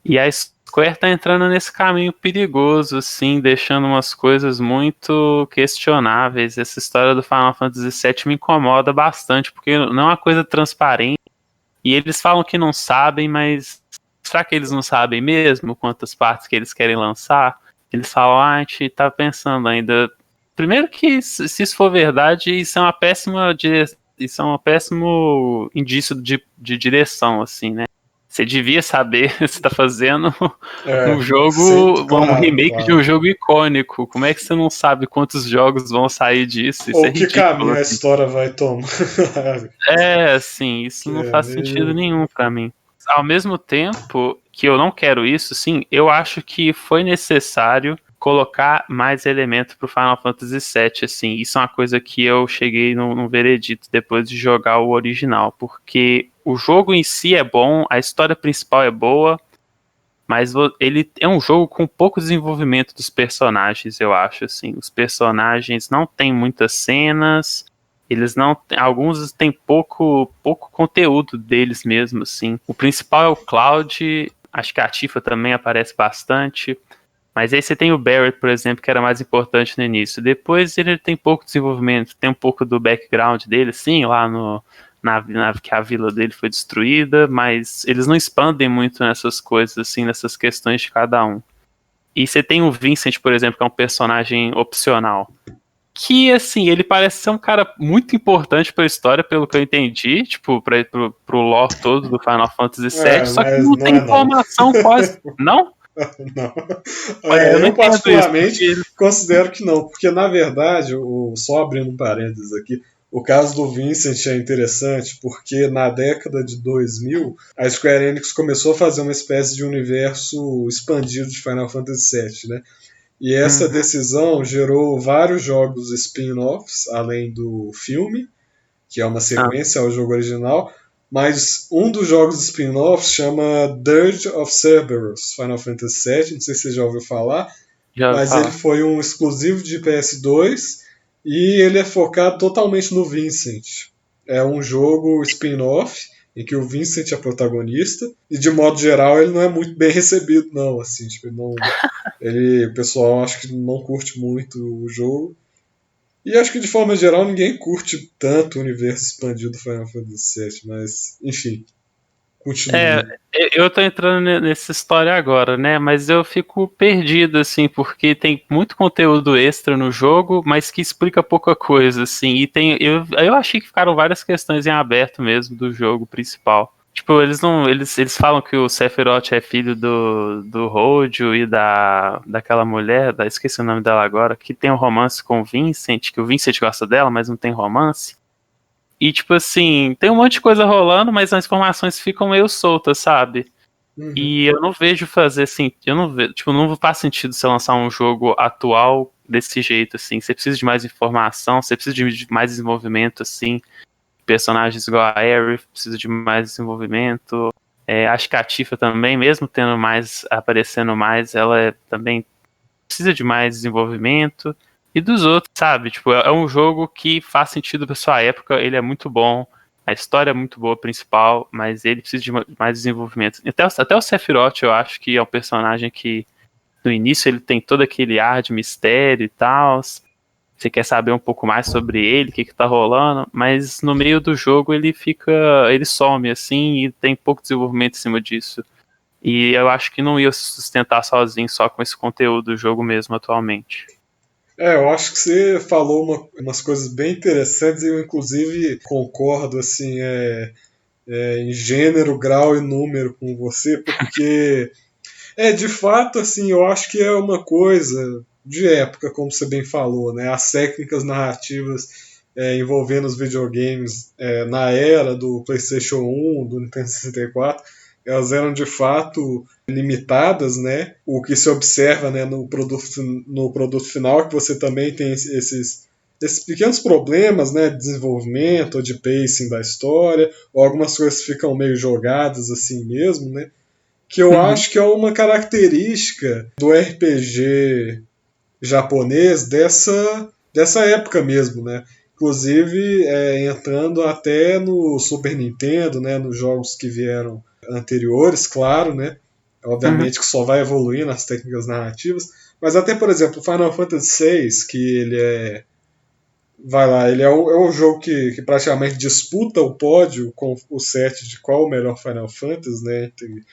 E a Square tá entrando nesse caminho perigoso, assim, deixando umas coisas muito questionáveis. Essa história do Final Fantasy VII me incomoda bastante, porque não é uma coisa transparente. E eles falam que não sabem, mas será que eles não sabem mesmo quantas partes que eles querem lançar? Eles falam, a gente tá pensando ainda. Primeiro que, se isso for verdade, isso é uma péssima isso é um péssimo indício de direção, assim, né? Você devia saber se está fazendo um jogo, um remake de um jogo icônico. Como é que você não sabe quantos jogos vão sair disso? Isso Ou é que ridículo. caminho a Assim. história vai tomar. Assim, isso não faz sentido nenhum para mim. Ao mesmo tempo que eu não quero isso, sim, eu acho que foi necessário colocar mais elementos pro Final Fantasy VII, assim, isso é uma coisa que eu cheguei no veredito depois de jogar o original, porque o jogo em si é bom, a história principal é boa, mas ele é um jogo com pouco desenvolvimento dos personagens, eu acho, assim, os personagens não têm muitas cenas, eles não, alguns têm pouco conteúdo deles mesmo, assim, o principal é o Cloud, acho que a Tifa também aparece bastante. Mas aí você tem o Barret, por exemplo, que era mais importante no início. Depois ele tem pouco desenvolvimento, tem um pouco do background dele, sim, lá que a vila dele foi destruída, mas eles não expandem muito nessas coisas, assim, nessas questões de cada um. E você tem o Vincent, por exemplo, que é um personagem opcional. Que, assim, ele parece ser um cara muito importante pra história, pelo que eu entendi, tipo, pro lore todo do Final Fantasy VII, só que Mas não não tem é não. informação quase. Não? Não. Eu não Eu entendo isso, particularmente porque considero que não, porque na verdade, só abrindo um parênteses aqui, o caso do Vincent é interessante porque na década de 2000 a Square Enix começou a fazer uma espécie de universo expandido de Final Fantasy VII, né? E essa decisão gerou vários jogos spin-offs, além do filme, que é uma sequência ao jogo original, mas um dos jogos spin-offs chama Dirge of Cerberus, Final Fantasy VII, não sei se você já ouviu falar, já mas ele fala. foi um exclusivo de PS2 e ele é focado totalmente no Vincent. É um jogo spin-off em que o Vincent é protagonista e de modo geral ele não é muito bem recebido não, assim, tipo, o pessoal acho que não curte muito o jogo. E acho que de forma geral ninguém curte tanto o universo expandido do Final Fantasy VII, mas enfim, continue. Eu tô entrando nessa história agora, né? Mas eu fico perdido, assim, porque tem muito conteúdo extra no jogo, mas que explica pouca coisa, assim. E eu achei que ficaram várias questões em aberto mesmo do jogo principal. Tipo, eles falam que o Sephiroth é filho do Hojo e daquela mulher, esqueci o nome dela agora, que tem um romance com o Vincent, que o Vincent gosta dela, mas não tem romance. E, tipo assim, tem um monte de coisa rolando, mas as informações ficam meio soltas, sabe? Uhum. E eu não vejo fazer assim, eu não vejo, tipo, não faz sentido você lançar um jogo atual desse jeito, assim. Você precisa de mais informação, você precisa de mais desenvolvimento, assim. Personagens igual a Aerith precisa de mais desenvolvimento. Acho que a Tifa também, mesmo tendo mais, aparecendo mais, também precisa de mais desenvolvimento. E dos outros, sabe? Tipo, é um jogo que faz sentido pra sua época, ele é muito bom, a história é muito boa, principal, mas ele precisa de mais desenvolvimento. Até o Sephiroth, eu acho que é um personagem que, no início, ele tem todo aquele ar de mistério e tal. Você quer saber um pouco mais sobre ele, o que tá rolando, mas no meio do jogo ele some assim e tem pouco desenvolvimento em cima disso. E eu acho que não ia se sustentar sozinho só com esse conteúdo do jogo mesmo atualmente. Eu acho que você falou umas coisas bem interessantes e eu inclusive concordo, assim, em gênero, grau e número com você, porque de fato, assim, eu acho que é uma coisa de época, como você bem falou, né? As técnicas narrativas envolvendo os videogames na era do PlayStation 1, do Nintendo 64, elas eram de fato limitadas, né? O que se observa, né, no produto final é que você também tem esses pequenos problemas, né, de desenvolvimento ou de pacing da história, ou algumas coisas ficam meio jogadas assim mesmo, né? Que eu Uhum. acho que é uma característica do RPG japonês dessa época mesmo, né? Inclusive entrando até no Super Nintendo, né? Nos jogos que vieram anteriores, claro, né? Uhum. Obviamente que só vai evoluir nas técnicas narrativas, mas até, por exemplo, Final Fantasy VI, que ele vai lá, ele é um jogo que praticamente disputa o pódio com o set de qual o melhor Final Fantasy, né? Entre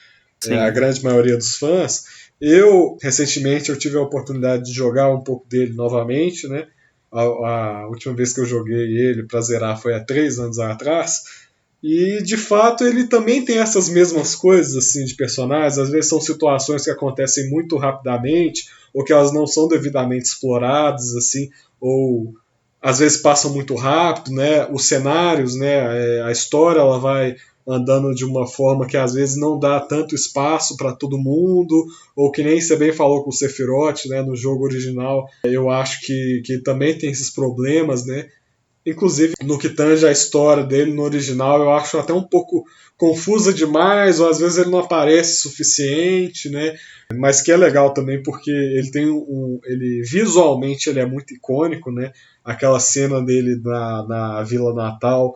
a Sim. grande maioria dos fãs. Eu, recentemente, eu tive a oportunidade de jogar um pouco dele novamente, né? A última vez que eu joguei ele pra zerar foi há 3 anos atrás. E, de fato, ele também tem essas mesmas coisas, assim, de personagens. Às vezes são situações que acontecem muito rapidamente, ou que elas não são devidamente exploradas, assim, ou às vezes passam muito rápido, né? Os cenários, né? A história, ela vai andando de uma forma que às vezes não dá tanto espaço para todo mundo, ou que nem você bem falou com o Sephiroth, né, no jogo original, eu acho que também tem esses problemas, né? Inclusive, no que tange a história dele no original, eu acho até um pouco confusa demais, ou às vezes ele não aparece o suficiente, né? Mas que é legal também porque ele tem ele visualmente ele é muito icônico, né? Aquela cena dele na Vila Natal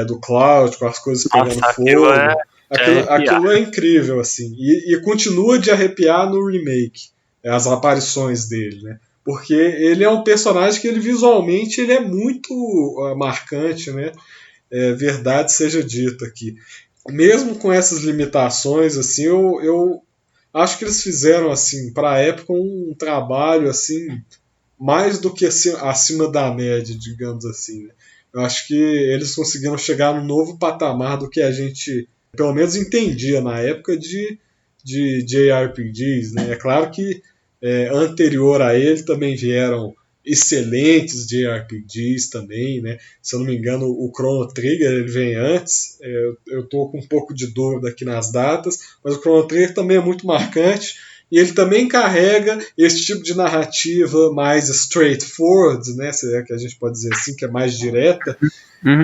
do Cloud com as coisas pegando Nossa, aquilo é fogo, de arrepiar. aquilo é incrível assim e continua de arrepiar no remake, as aparições dele, né? Porque ele é um personagem que ele visualmente ele é muito marcante, né? Verdade seja dita aqui. Mesmo com essas limitações, assim, eu acho que eles fizeram assim para a época um trabalho assim mais do que acima da média, digamos assim. Né? Eu acho que eles conseguiram chegar num novo patamar do que a gente pelo menos entendia na época de JRPGs. Né? É claro que anterior a ele também vieram excelentes JRPGs também, né? Se eu não me engano, o Chrono Trigger ele vem antes. Eu estou com um pouco de dúvida aqui nas datas, mas o Chrono Trigger também é muito marcante e ele também carrega esse tipo de narrativa mais straightforward, né? Se é que a gente pode dizer assim, que é mais direta, Uhum.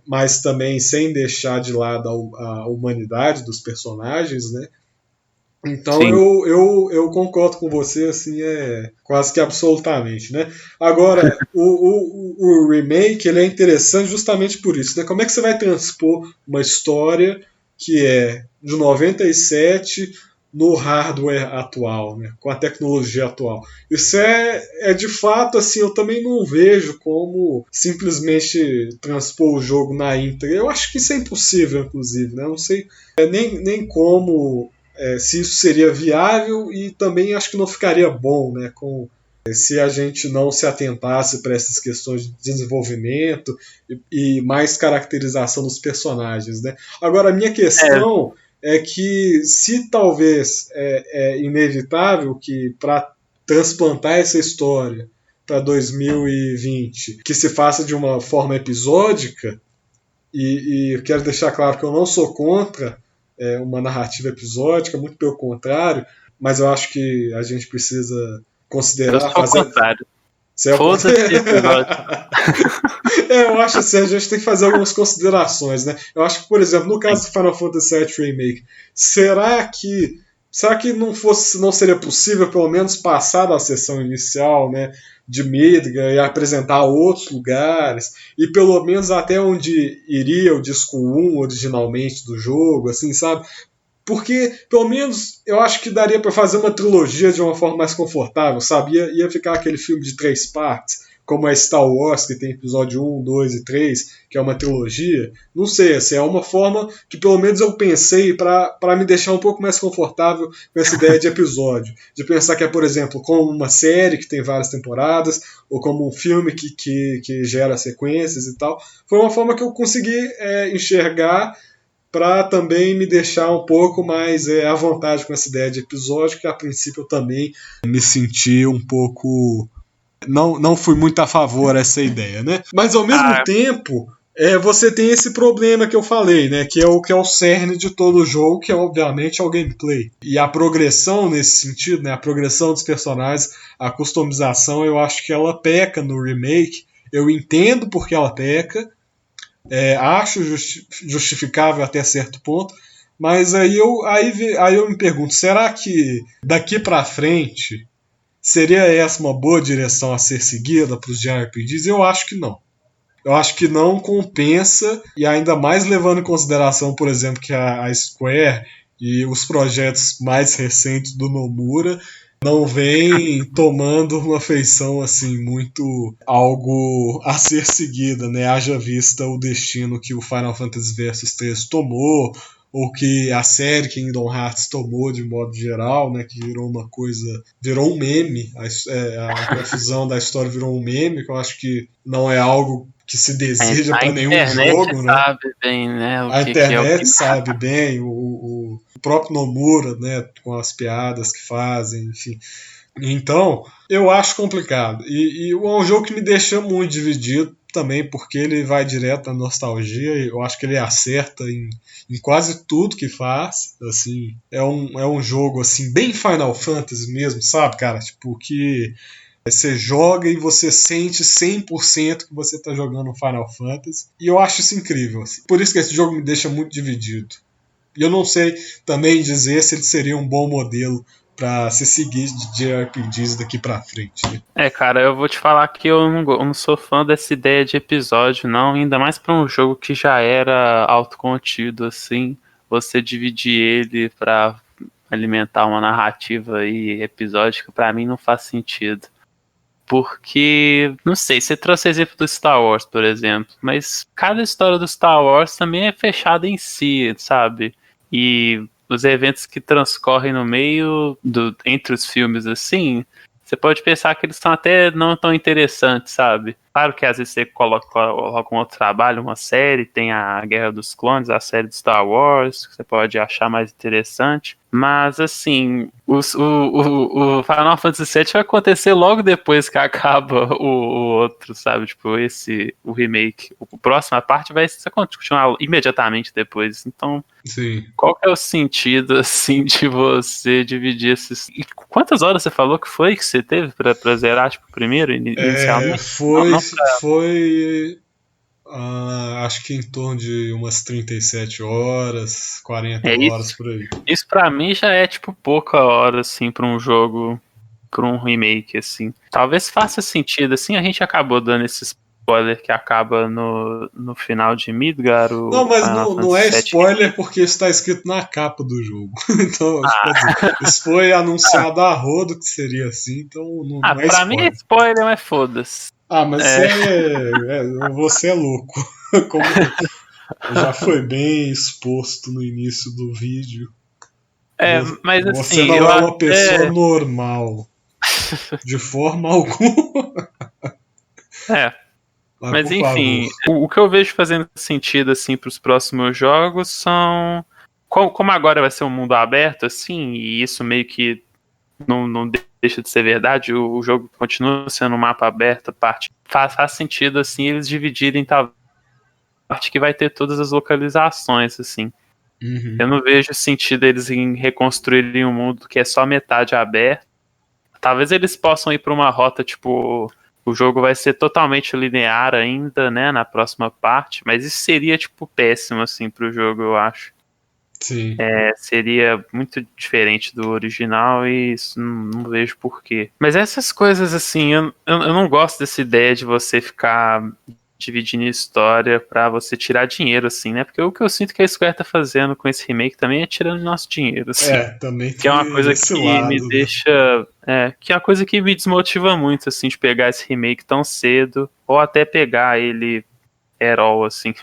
mas também sem deixar de lado a humanidade dos personagens, né? Então Sim. eu concordo com você, assim, quase que absolutamente, né? Agora, o remake, ele é interessante justamente por isso, né? Como é que você vai transpor uma história que é de 97 no hardware atual, né? Com a tecnologia atual? Isso é de fato, assim, eu também não vejo como simplesmente transpor o jogo na íntegra. Eu acho que isso é impossível, inclusive, né? Eu não sei nem como se isso seria viável e também acho que não ficaria bom, né, se a gente não se atentasse para essas questões de desenvolvimento e mais caracterização dos personagens, né. Agora a minha É, questão é que se talvez é inevitável que para transplantar essa história para 2020 que se faça de uma forma episódica e eu quero deixar claro que eu não sou contra uma narrativa episódica, muito pelo contrário, mas eu acho que a gente precisa eu considerar, sou ao fazer. contrário. Se é o Foda-se episódio. eu acho assim, a gente tem que fazer algumas considerações, né? Eu acho que, por exemplo, no caso do Final Fantasy VII Remake, será que não seria possível pelo menos passar da sessão inicial, né, de Midgar e apresentar outros lugares e pelo menos até onde iria o disco 1 originalmente do jogo, assim, sabe? Porque, pelo menos, eu acho que daria para fazer uma trilogia de uma forma mais confortável, sabe? Ia ficar aquele filme de 3 partes, como é Star Wars, que tem episódio 1, 2 e 3, que é uma trilogia. Não sei, assim, é uma forma que pelo menos eu pensei para me deixar um pouco mais confortável com essa ideia de episódio. De pensar que é, por exemplo, como uma série que tem várias temporadas, ou como um filme que gera sequências e tal. Foi uma forma que eu consegui enxergar para também me deixar um pouco mais à vontade com essa ideia de episódio, que a princípio eu também me senti um pouco... Não fui muito a favor dessa ideia, né? Mas ao mesmo tempo, você tem esse problema que eu falei, né? Que é o cerne de todo o jogo, que obviamente é o gameplay. E a progressão nesse sentido, né? A progressão dos personagens, a customização, eu acho que ela peca no remake. Eu entendo porque ela peca, acho justificável até certo ponto, mas aí eu me pergunto, será que daqui pra frente seria essa uma boa direção a ser seguida para os JRPGs? Eu acho que não. Eu acho que não compensa, e ainda mais levando em consideração, por exemplo, que a Square e os projetos mais recentes do Nomura não vem tomando uma feição assim muito algo a ser seguida, né? Haja vista o destino que o Final Fantasy Versus 3 tomou, ou que a série Kingdom Hearts tomou de modo geral, né? Que virou uma coisa, virou um meme, a confusão da história virou um meme, que eu acho que não é algo que se deseja para nenhum jogo, né? Sabe bem, né? A internet sabe bem, o próprio Nomura, né? Com as piadas que fazem, enfim. Então, eu acho complicado. E é um jogo que me deixa muito dividido também, porque ele vai direto à nostalgia, e eu acho que ele acerta em quase tudo que faz. Assim, é um jogo assim bem Final Fantasy mesmo, sabe, cara? Tipo, que você joga e você sente 100% que você está jogando um Final Fantasy. E eu acho isso incrível. Assim. Por isso que esse jogo me deixa muito dividido. E eu não sei também dizer se ele seria um bom modelo para se seguir de JRPGs daqui para frente. Né? Cara, eu vou te falar que eu não sou fã dessa ideia de episódio, não. Ainda mais para um jogo que já era autocontido, assim. Você dividir ele para alimentar uma narrativa aí episódica, para mim não faz sentido. Porque, não sei, você trouxe exemplo do Star Wars, por exemplo, mas cada história do Star Wars também é fechada em si, sabe? E os eventos que transcorrem no meio, entre os filmes, assim, você pode pensar que eles são até não tão interessantes, sabe? Claro que às vezes você coloca um outro trabalho, uma série, tem a Guerra dos Clones, a série de Star Wars, que você pode achar mais interessante. Mas, assim, o Final Fantasy VII vai acontecer logo depois que acaba o outro, sabe? Tipo, o remake. A próxima parte vai continuar imediatamente depois. Então, sim. Qual que é o sentido, assim, de você dividir esses... E quantas horas você falou que foi que você teve pra zerar, tipo, primeiro, inicialmente? Foi acho que em torno de umas 37 horas, 40 horas por aí. Isso pra mim já é tipo pouca hora assim pra um jogo, pra um remake assim. Talvez faça sentido assim, a gente acabou dando esse spoiler que acaba no final de Midgar. Não, mas não é spoiler porque está escrito na capa do jogo. Então, isso foi anunciado a rodo que seria assim, então não é spoiler. Pra mim é spoiler, mas foda-se. Mas você é louco. Como já foi bem exposto no início do vídeo. Mas você assim, não é uma pessoa normal. De forma alguma. Mas enfim, o que eu vejo fazendo sentido assim para os próximos jogos são... Como agora vai ser um mundo aberto, assim, e isso meio que não deixa de ser verdade, o jogo continua sendo um mapa aberto, faz sentido assim eles dividirem tal parte que vai ter todas as localizações, assim. Uhum. Eu não vejo sentido eles em reconstruírem um mundo que é só metade aberto. Talvez eles possam ir para uma rota, tipo, o jogo vai ser totalmente linear ainda, né, na próxima parte, mas isso seria, tipo, péssimo, assim, pro jogo, eu acho. Sim. Seria muito diferente do original e isso não vejo porquê. Mas essas coisas, assim, eu não gosto dessa ideia de você ficar dividindo história pra você tirar dinheiro, assim, né? Porque o que eu sinto que a Square tá fazendo com esse remake também é tirando nosso dinheiro, assim. Também que é uma coisa que me deixa... que é uma coisa que me desmotiva muito, assim, de pegar esse remake tão cedo, ou até pegar ele all, assim.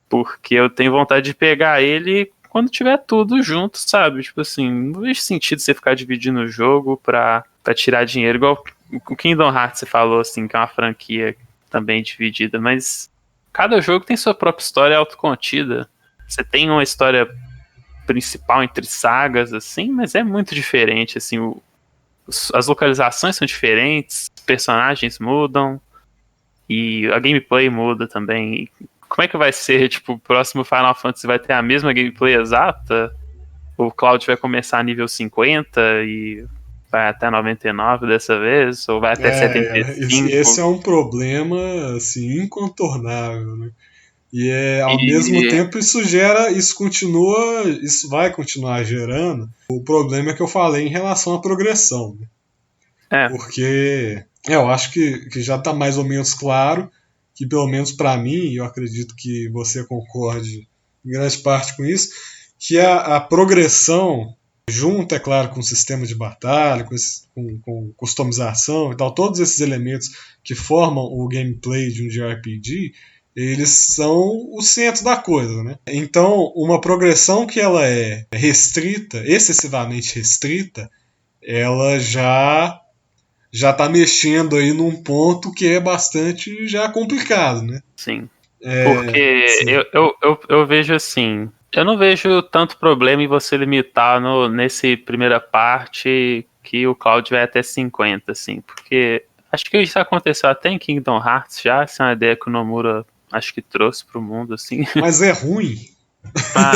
Porque eu tenho vontade de pegar ele quando tiver tudo junto, sabe? Tipo assim, não vejo sentido você ficar dividindo o jogo pra tirar dinheiro, igual o Kingdom Hearts você falou, assim, que é uma franquia também dividida, mas cada jogo tem sua própria história autocontida. Você tem uma história principal entre sagas, assim, mas é muito diferente, assim, as localizações são diferentes, os personagens mudam, e a gameplay muda também. E como é que vai ser, tipo, o próximo Final Fantasy vai ter a mesma gameplay exata? O Cloud vai começar a nível 50 e vai até 99 dessa vez? Ou vai até 75? Esse é um problema, assim, incontornável, né? E ao mesmo E, tempo isso vai continuar gerando o problema que eu falei em relação à progressão, né? é, Porque eu acho que já está mais ou menos claro que, pelo menos para mim, e eu acredito que você concorde em grande parte com isso, que a progressão, junto, é claro, com o sistema de batalha, com customização e tal, todos esses elementos que formam o gameplay de um JRPG, eles são o centro da coisa, né? Então, uma progressão que ela é restrita, excessivamente restrita, ela já tá mexendo aí num ponto que é bastante já complicado, né? sim. Porque Sim. eu vejo assim, eu não vejo tanto problema em você limitar nesse primeira parte que o Cloud vai até 50, assim, porque acho que isso aconteceu até em Kingdom Hearts já, essa é uma ideia que o Nomura acho que trouxe pro mundo, assim. Mas é ruim. Ah,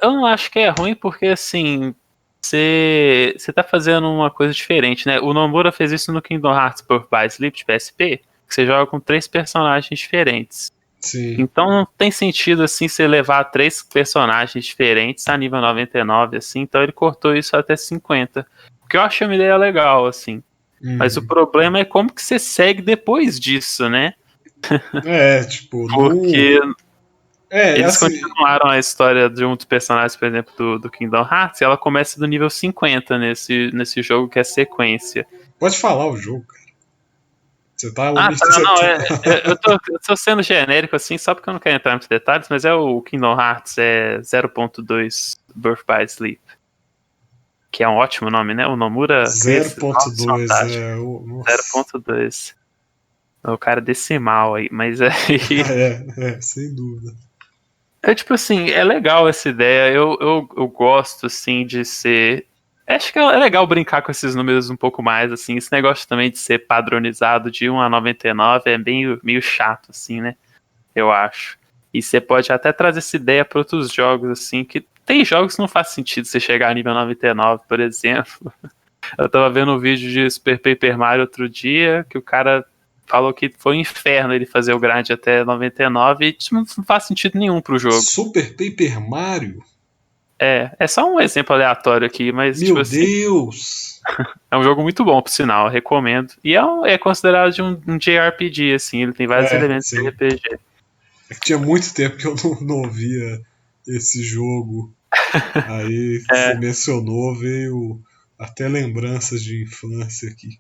eu não acho que é ruim porque, assim, você tá fazendo uma coisa diferente, né? O Nomura fez isso no Kingdom Hearts Birth by Sleep de PSP, que você joga com 3 personagens diferentes. Sim. Então não tem sentido, assim, você levar 3 personagens diferentes a nível 99, assim, então ele cortou isso até 50. O que eu achei uma ideia legal, assim. Mas o Uhum. problema é como que você segue depois disso, né? Tipo, não. Porque eles Assim. continuaram a história de um dos personagens, por exemplo, do Kingdom Hearts, e ela começa do nível 50 nesse jogo que é sequência. Pode falar o jogo, cara. Você tá. Ah, tá, Você não, tá... eu tô sendo genérico assim, só porque eu não quero entrar em muitos detalhes, mas é o Kingdom Hearts 0.2 Birth by Sleep, que é um ótimo nome, né? O Nomura cria esses nomes 0.2 fantásticos. Nossa. 0.2. O cara decimal aí, mas aí. Sem dúvida. É tipo assim, é legal essa ideia. Eu gosto, assim, de ser. Acho que é legal brincar com esses números um pouco mais, assim. Esse negócio também de ser padronizado de 1 a 99 é meio chato, assim, né? Eu acho. E você pode até trazer essa ideia para outros jogos, assim, que tem jogos que não faz sentido você chegar a nível 99, por exemplo. Eu tava vendo um vídeo de Super Paper Mario outro dia, que o cara falou que foi um inferno ele fazer o grind até 99 e isso não faz sentido nenhum pro jogo. Super Paper Mario? É só um exemplo aleatório aqui, mas tipo Meu assim, Deus! é um jogo muito bom, por sinal, eu recomendo. E é considerado de um JRPG, assim, ele tem vários elementos de Sim. RPG. Tinha muito tempo que eu não ouvia esse jogo. Aí você É, mencionou, veio até lembranças de infância aqui.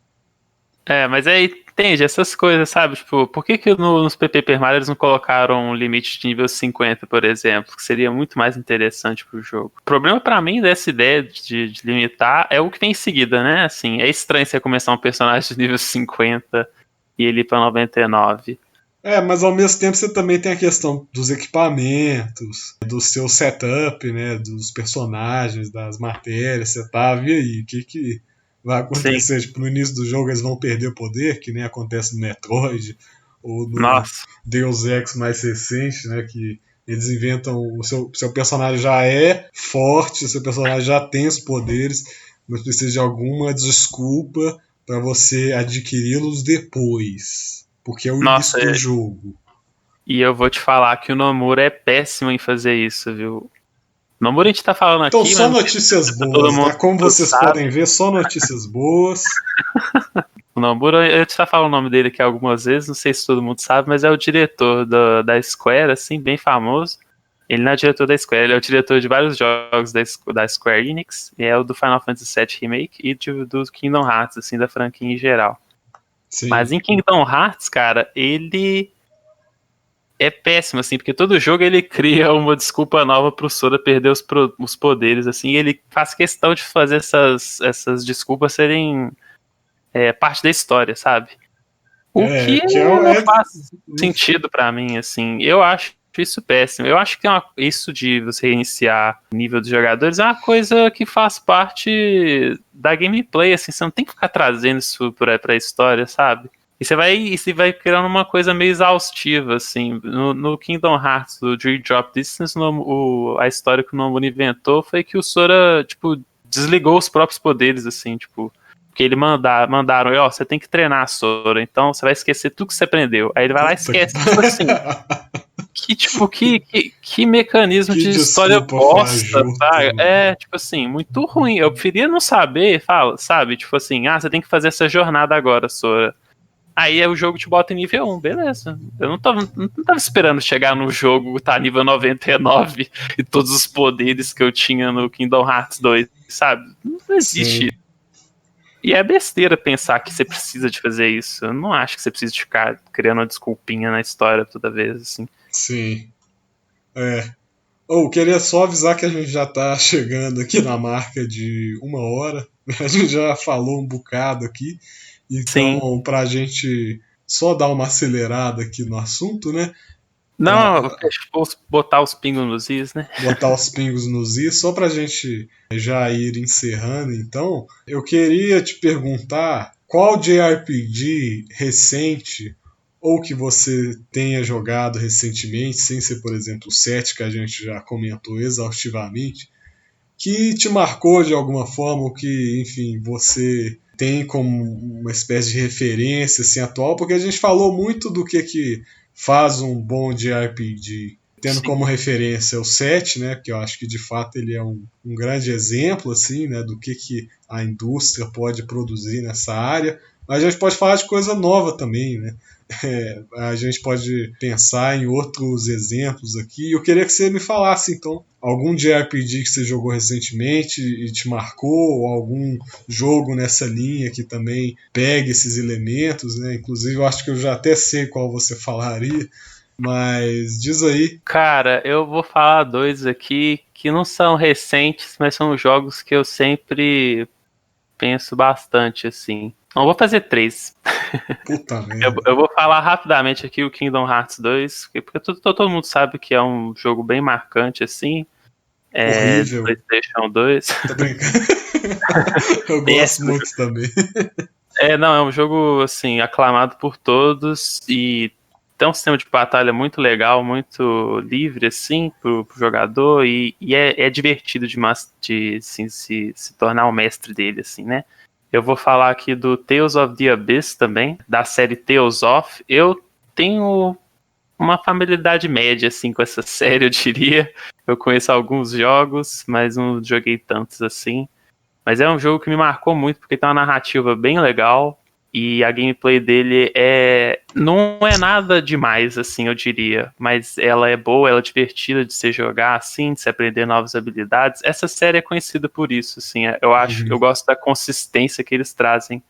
mas aí entende essas coisas, sabe? Tipo, por que nos PP Permario eles não colocaram um limite de nível 50, por exemplo? Que seria muito mais interessante pro jogo. O problema pra mim dessa ideia de limitar é o que vem em seguida, né? Assim, é estranho você começar um personagem de nível 50 e ele ir pra 99. Mas ao mesmo tempo você também tem a questão dos equipamentos, do seu setup, né, dos personagens, das matérias, setup, e aí, o que vai Sim, acontecer? Tipo, no início do jogo eles vão perder o poder, que nem acontece no Metroid, ou no nossa. Deus Ex mais recente, né, que eles inventam, seu personagem já é forte, seu personagem já tem os poderes, mas precisa de alguma desculpa para você adquiri-los depois. Porque é o Nossa, início do jogo. e eu vou te falar que o Nomura é péssimo em fazer isso, viu? O Nomura a gente tá falando Então, aqui, mas só não sei notícias se todo boas, tá? mundo Como vocês sabe. podem ver, só notícias boas. O Nomura, eu já falo o nome dele aqui algumas vezes, não sei se todo mundo sabe, mas é o diretor da Square, assim, bem famoso. Ele não é o diretor da Square, ele é o diretor de vários jogos da Square Enix, e é o do Final Fantasy VII Remake e do Kingdom Hearts, assim, da franquia em geral. Sim. Mas em Kingdom Hearts, cara, ele é péssimo, assim, porque todo jogo ele cria uma desculpa nova pro Sora perder os poderes, assim, e ele faz questão de fazer essas desculpas serem parte da história, sabe? O que Que não faz sentido pra mim, assim. Eu acho isso péssimo. Eu acho que isso de você reiniciar o nível dos jogadores é uma coisa que faz parte da gameplay, assim, você não tem que ficar trazendo isso pra história, sabe? E você vai criando uma coisa meio exaustiva, assim. No Kingdom Hearts, do Dream Drop Distance, a história que o Nomura inventou foi que o Sora, tipo, desligou os próprios poderes, assim, tipo... Porque ele mandaram, ó, você tem que treinar a Sora, então você vai esquecer tudo que você aprendeu. Aí ele vai lá e esquece, tipo assim... Que mecanismo Que de história desculpa bosta, fajuta, sabe? mano. É, tipo assim, muito ruim. Eu preferia não saber, sabe? Tipo assim, você tem que fazer essa jornada agora, Sora. Aí o jogo te bota em nível 1, beleza. Eu não tava esperando chegar no jogo, tá nível 99 e todos os poderes que eu tinha no Kingdom Hearts 2, sabe? Não existe. Sim, E é besteira pensar que você precisa de fazer isso. Eu não acho que você precisa de ficar criando uma desculpinha na história toda vez, assim. sim. É. Queria só avisar que a gente já tá chegando aqui na marca de 1 hora. A gente já falou um bocado aqui. Sim. Então, pra gente só dar uma acelerada aqui no assunto, né? Não, botar os pingos nos is, né? Botar os pingos nos is, só pra gente já ir encerrando, então, eu queria te perguntar qual JRPG recente ou que você tenha jogado recentemente, sem ser, por exemplo, o 7 que a gente já comentou exaustivamente, que te marcou de alguma forma, ou que, enfim, você tem como uma espécie de referência assim, atual, porque a gente falou muito do que faz um bom JRPG, tendo Sim. como referência o 7, né, que eu acho que de fato ele é um grande exemplo assim, né, do que a indústria pode produzir nessa área, mas a gente pode falar de coisa nova também, né? A gente pode pensar em outros exemplos aqui. Eu queria que você me falasse, então, algum JRPG que você jogou recentemente e te marcou, ou algum jogo nessa linha que também pegue esses elementos, né? Inclusive, eu acho que eu já até sei qual você falaria, mas diz aí. Cara, eu vou falar dois aqui que não são recentes, mas são jogos que eu sempre penso bastante, assim. Não, vou fazer três. Puta merda. Eu vou falar rapidamente aqui o Kingdom Hearts 2, porque todo mundo sabe que é um jogo bem marcante, assim. Do Horrível. PlayStation 2. Tô brincando. Eu gosto Péssimo. muito também. Não, é um jogo, assim, aclamado por todos e tem um sistema de batalha muito legal, muito livre, assim, pro jogador e é divertido de assim, se tornar o mestre dele, assim, né? Eu vou falar aqui do Tales of the Abyss também, da série Tales of. Eu tenho uma familiaridade média, assim, com essa série, eu diria. Eu conheço alguns jogos, mas não joguei tantos, assim. Mas é um jogo que me marcou muito, porque tem uma narrativa bem legal, e a gameplay dele não é nada demais, assim, eu diria. Mas ela é boa, ela é divertida de se jogar, assim, de se aprender novas habilidades. Essa série é conhecida por isso, assim. Eu gosto da consistência que eles trazem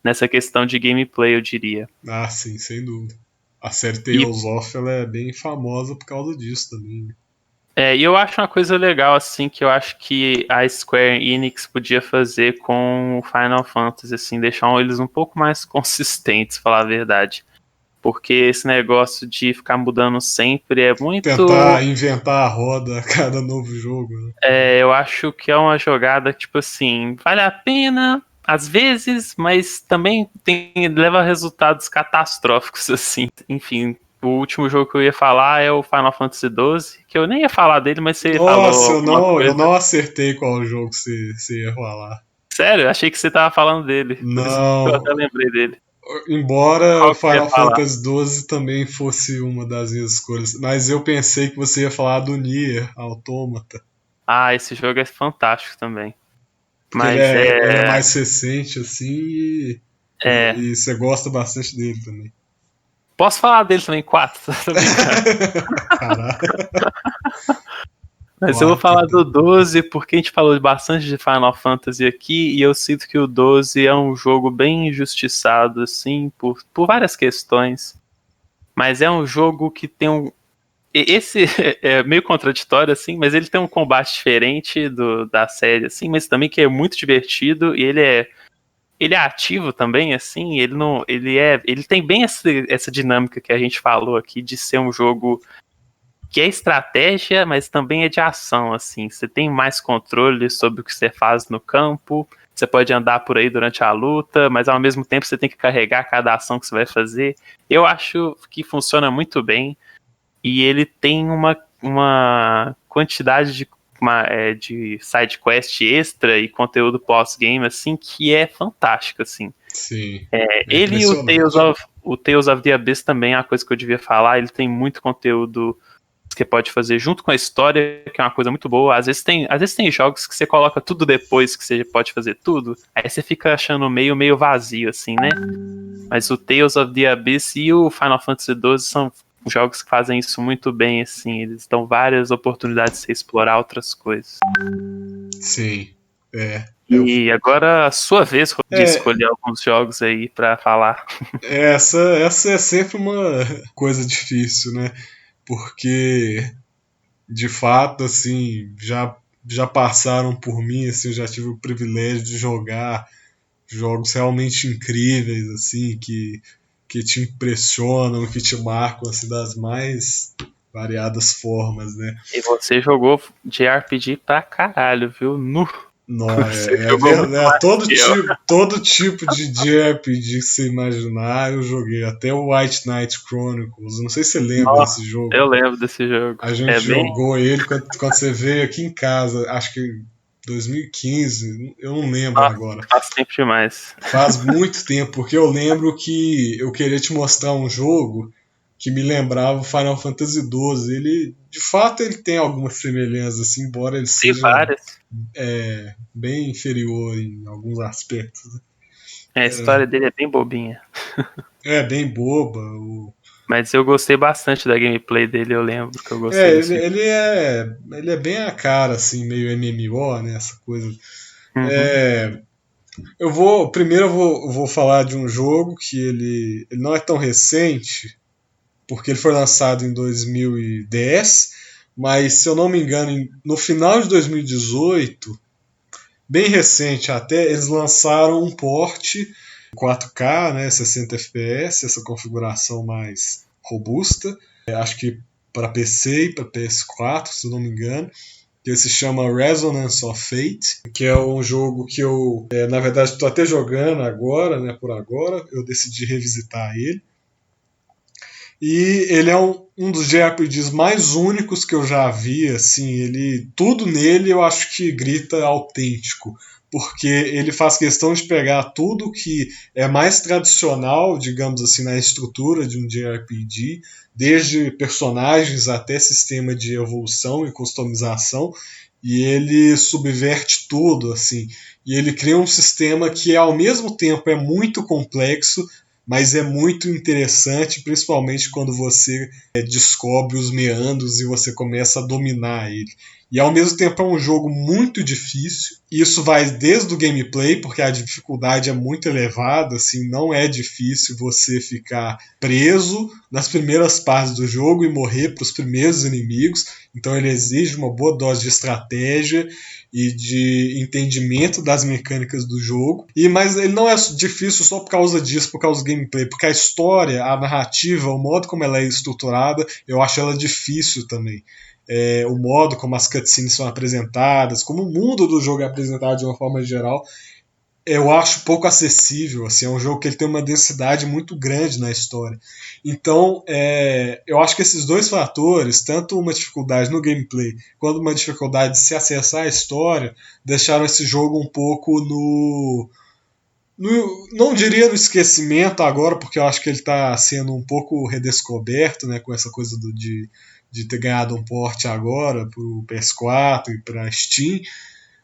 nessa questão de gameplay, eu diria. Ah, sim, sem dúvida. A série E Tales of ela é bem famosa por causa disso também, né? E eu acho uma coisa legal, assim, que eu acho que a Square Enix podia fazer com o Final Fantasy, assim, deixar eles um pouco mais consistentes, falar a verdade. Porque esse negócio de ficar mudando sempre é muito... Tentar inventar a roda a cada novo jogo, né? eu acho que é uma jogada, tipo assim, vale a pena, às vezes, mas também leva a resultados catastróficos, assim. Enfim, o último jogo que eu ia falar é o Final Fantasy XII, que eu nem ia falar dele, mas você falou Nossa, alguma eu coisa. não acertei qual jogo você ia falar. Sério? Achei que você tava falando dele. Por isso que eu Não. até lembrei dele. Embora Qual que você ia Final falar? Fantasy XII também fosse uma das minhas escolhas, mas eu pensei que você ia falar do Nier Automata, Ah, esse jogo é fantástico também. porque Mas ele é mais recente assim é. e você gosta bastante dele também. Posso falar dele também, 4, tô brincando. Caralho. Mas eu vou 4, falar então. do 12 porque a gente falou bastante de Final Fantasy aqui e eu sinto que o 12 é um jogo bem injustiçado, assim, por várias questões. Mas é um jogo que tem um. Esse é meio contraditório, assim, mas ele tem um combate diferente da série, assim, mas também que é muito divertido e ele é ativo também, assim, ele tem bem essa dinâmica que a gente falou aqui de ser um jogo que é estratégia, mas também é de ação, assim. Você tem mais controle sobre o que você faz no campo, você pode andar por aí durante a luta, mas ao mesmo tempo você tem que carregar cada ação que você vai fazer. Eu acho que funciona muito bem, e ele tem uma quantidade de side quest extra e conteúdo pós-game, assim, que é fantástico, assim. Sim, Ele e impressionante. o Tales of the Abyss também é uma coisa que eu devia falar. Ele tem muito conteúdo que você pode fazer junto com a história, que é uma coisa muito boa. Às vezes tem jogos que você coloca tudo depois que você pode fazer tudo, aí você fica achando meio vazio, assim, né? Mas o Tales of the Abyss e o Final Fantasy XII são jogos que fazem isso muito bem, assim. Eles dão várias oportunidades de você explorar outras coisas. Sim, E agora a sua vez de É, escolher alguns jogos aí pra falar. essa é sempre uma coisa difícil, né? Porque, de fato, assim, já passaram por mim, assim, eu já tive o privilégio de jogar jogos realmente incríveis, assim, que te impressionam, que te marcam, assim, das mais variadas formas, né? E você jogou de RPG pra caralho, viu? Não, Você é jogou muito verdade. mais que eu. Todo tipo de JRPG que você imaginar, eu joguei. Até o White Knight Chronicles. Não sei se você lembra Nossa, desse jogo. eu lembro desse jogo. A gente É bem. jogou ele quando você veio aqui em casa, acho que 2015, eu não lembro Nossa, agora. faz tempo demais. Faz muito tempo, porque eu lembro que eu queria te mostrar um jogo que me lembrava o Final Fantasy XII. Ele, de fato, ele tem algumas semelhanças, assim, embora ele Tem seja várias. bem inferior em alguns aspectos. A história dele é bem bobinha. É bem boba. Mas eu gostei bastante da gameplay dele, eu lembro que eu gostei desse jogo. Ele é bem a cara, assim, meio MMO, né? Essa coisa. Uhum. É, primeiro eu vou falar de um jogo que ele não é tão recente, porque ele foi lançado em 2010, mas se eu não me engano, no final de 2018, bem recente até, eles lançaram um port 4K, né, 60 FPS, essa configuração mais robusta, acho que para PC e para PS4, se eu não me engano, que se chama Resonance of Fate, que é um jogo que eu, na verdade, estou até jogando agora, né, por agora, eu decidi revisitar ele. E ele é um dos JRPGs mais únicos que eu já vi, assim, tudo nele eu acho que grita autêntico, porque ele faz questão de pegar tudo que é mais tradicional, digamos assim, na estrutura de um JRPG, desde personagens até sistema de evolução e customização, e ele subverte tudo, assim, e ele cria um sistema que ao mesmo tempo é muito complexo, mas é muito interessante, principalmente quando você descobre os meandros e você começa a dominar ele. E ao mesmo tempo é um jogo muito difícil. Isso vai desde o gameplay, porque a dificuldade é muito elevada, assim, não é difícil você ficar preso nas primeiras partes do jogo e morrer para os primeiros inimigos. Então ele exige uma boa dose de estratégia e de entendimento das mecânicas do jogo. Mas ele não é difícil só por causa disso, por causa do gameplay, porque a história, a narrativa, o modo como ela é estruturada, eu acho ela difícil também. O modo como as cutscenes são apresentadas, como o mundo do jogo é apresentado de uma forma geral, eu acho pouco acessível. Assim, é um jogo que ele tem uma densidade muito grande na história. Então, eu acho que esses dois fatores, tanto uma dificuldade no gameplay quanto uma dificuldade de se acessar a história, deixaram esse jogo um pouco não diria no esquecimento agora, porque eu acho que ele está sendo um pouco redescoberto, né, com essa coisa de ter ganhado um porte agora para o PS4 e para Steam,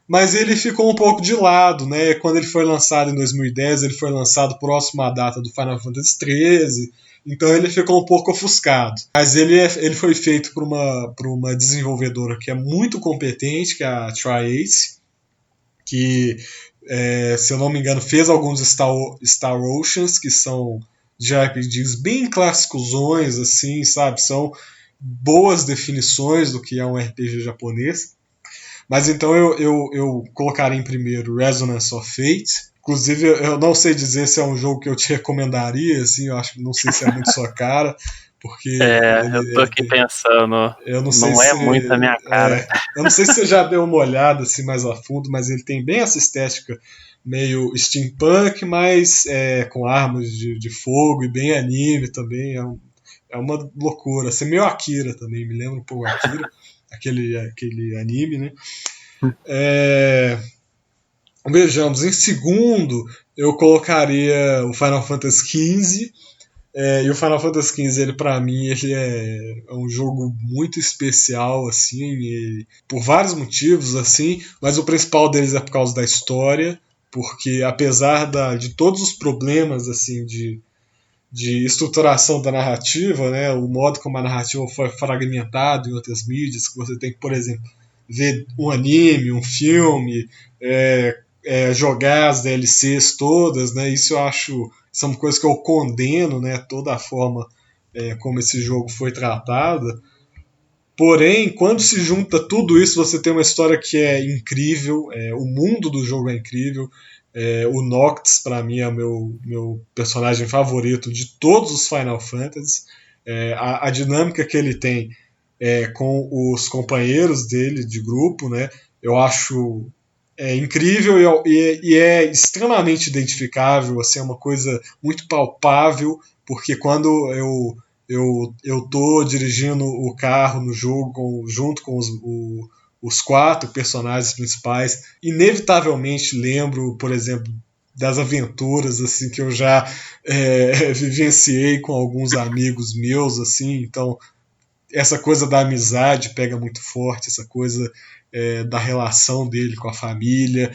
mas ele ficou um pouco de lado, né? Quando ele foi lançado em 2010, ele foi lançado próximo à data do Final Fantasy XIII, então ele ficou um pouco ofuscado. Mas ele foi feito por uma desenvolvedora que é muito competente, que é a Tri-Ace, que, se eu não me engano, fez alguns Star Oceans, que são JRPGs bem clássicos, assim, sabe? São boas definições do que é um RPG japonês. Mas então eu colocaria em primeiro Resonance of Fate. Inclusive, eu não sei dizer se é um jogo que eu te recomendaria, assim, eu acho que não sei se é muito sua cara, porque Eu tô aqui pensando, eu não sei não é se muito a minha cara. eu não sei se você já deu uma olhada assim mais a fundo, mas ele tem bem essa estética meio steampunk, mas com armas de fogo e bem anime também. É uma loucura. Assim, meio Akira também, me lembra um pouco Akira, aquele anime, né? Vejamos, em segundo eu colocaria o Final Fantasy XV. E o Final Fantasy XV, ele para mim, ele é um jogo muito especial, assim, por vários motivos, assim, mas o principal deles é por causa da história, porque apesar de todos os problemas, assim, de estruturação da narrativa, né, o modo como a narrativa foi fragmentada em outras mídias, que você tem que, por exemplo, ver um anime, um filme, jogar as DLCs todas, né, isso eu acho são coisas que eu condeno, né, toda a forma como esse jogo foi tratado. Porém, quando se junta tudo isso, você tem uma história que é incrível, o mundo do jogo é incrível. O Noctis, para mim, é o meu personagem favorito de todos os Final Fantasy. A dinâmica que ele tem com os companheiros dele de grupo, né, eu acho incrível e é extremamente identificável, assim, é uma coisa muito palpável, porque quando eu tô dirigindo o carro no jogo junto com os 4 personagens principais, inevitavelmente lembro, por exemplo, das aventuras assim que eu já vivenciei com alguns amigos meus, assim, então essa coisa da amizade pega muito forte, essa coisa da relação dele com a família,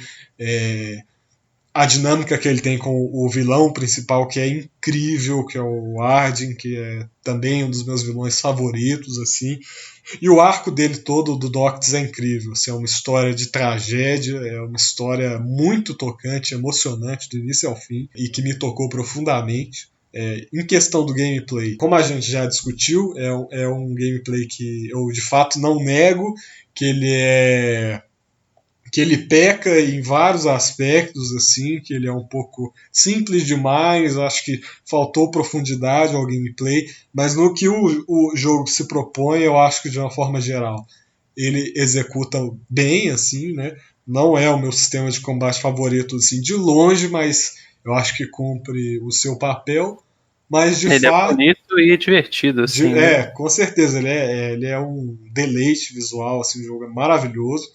a dinâmica que ele tem com o vilão principal, que é incrível, que é o Arden, que é também um dos meus vilões favoritos, assim. E o arco dele todo, do Noctis, é incrível. Assim, é uma história de tragédia, é uma história muito tocante, emocionante, do início ao fim, e que me tocou profundamente. Em questão do gameplay, como a gente já discutiu, é um gameplay que eu de fato não nego, que ele peca em vários aspectos, assim, que ele é um pouco simples demais, acho que faltou profundidade ao gameplay, mas no que o jogo se propõe, eu acho que de uma forma geral ele executa bem, assim, né? Não é o meu sistema de combate favorito, assim, de longe, mas eu acho que cumpre o seu papel. Mas de Ele fato. É bonito e divertido, assim, né? Com certeza, ele é um deleite visual, assim, o jogo é maravilhoso.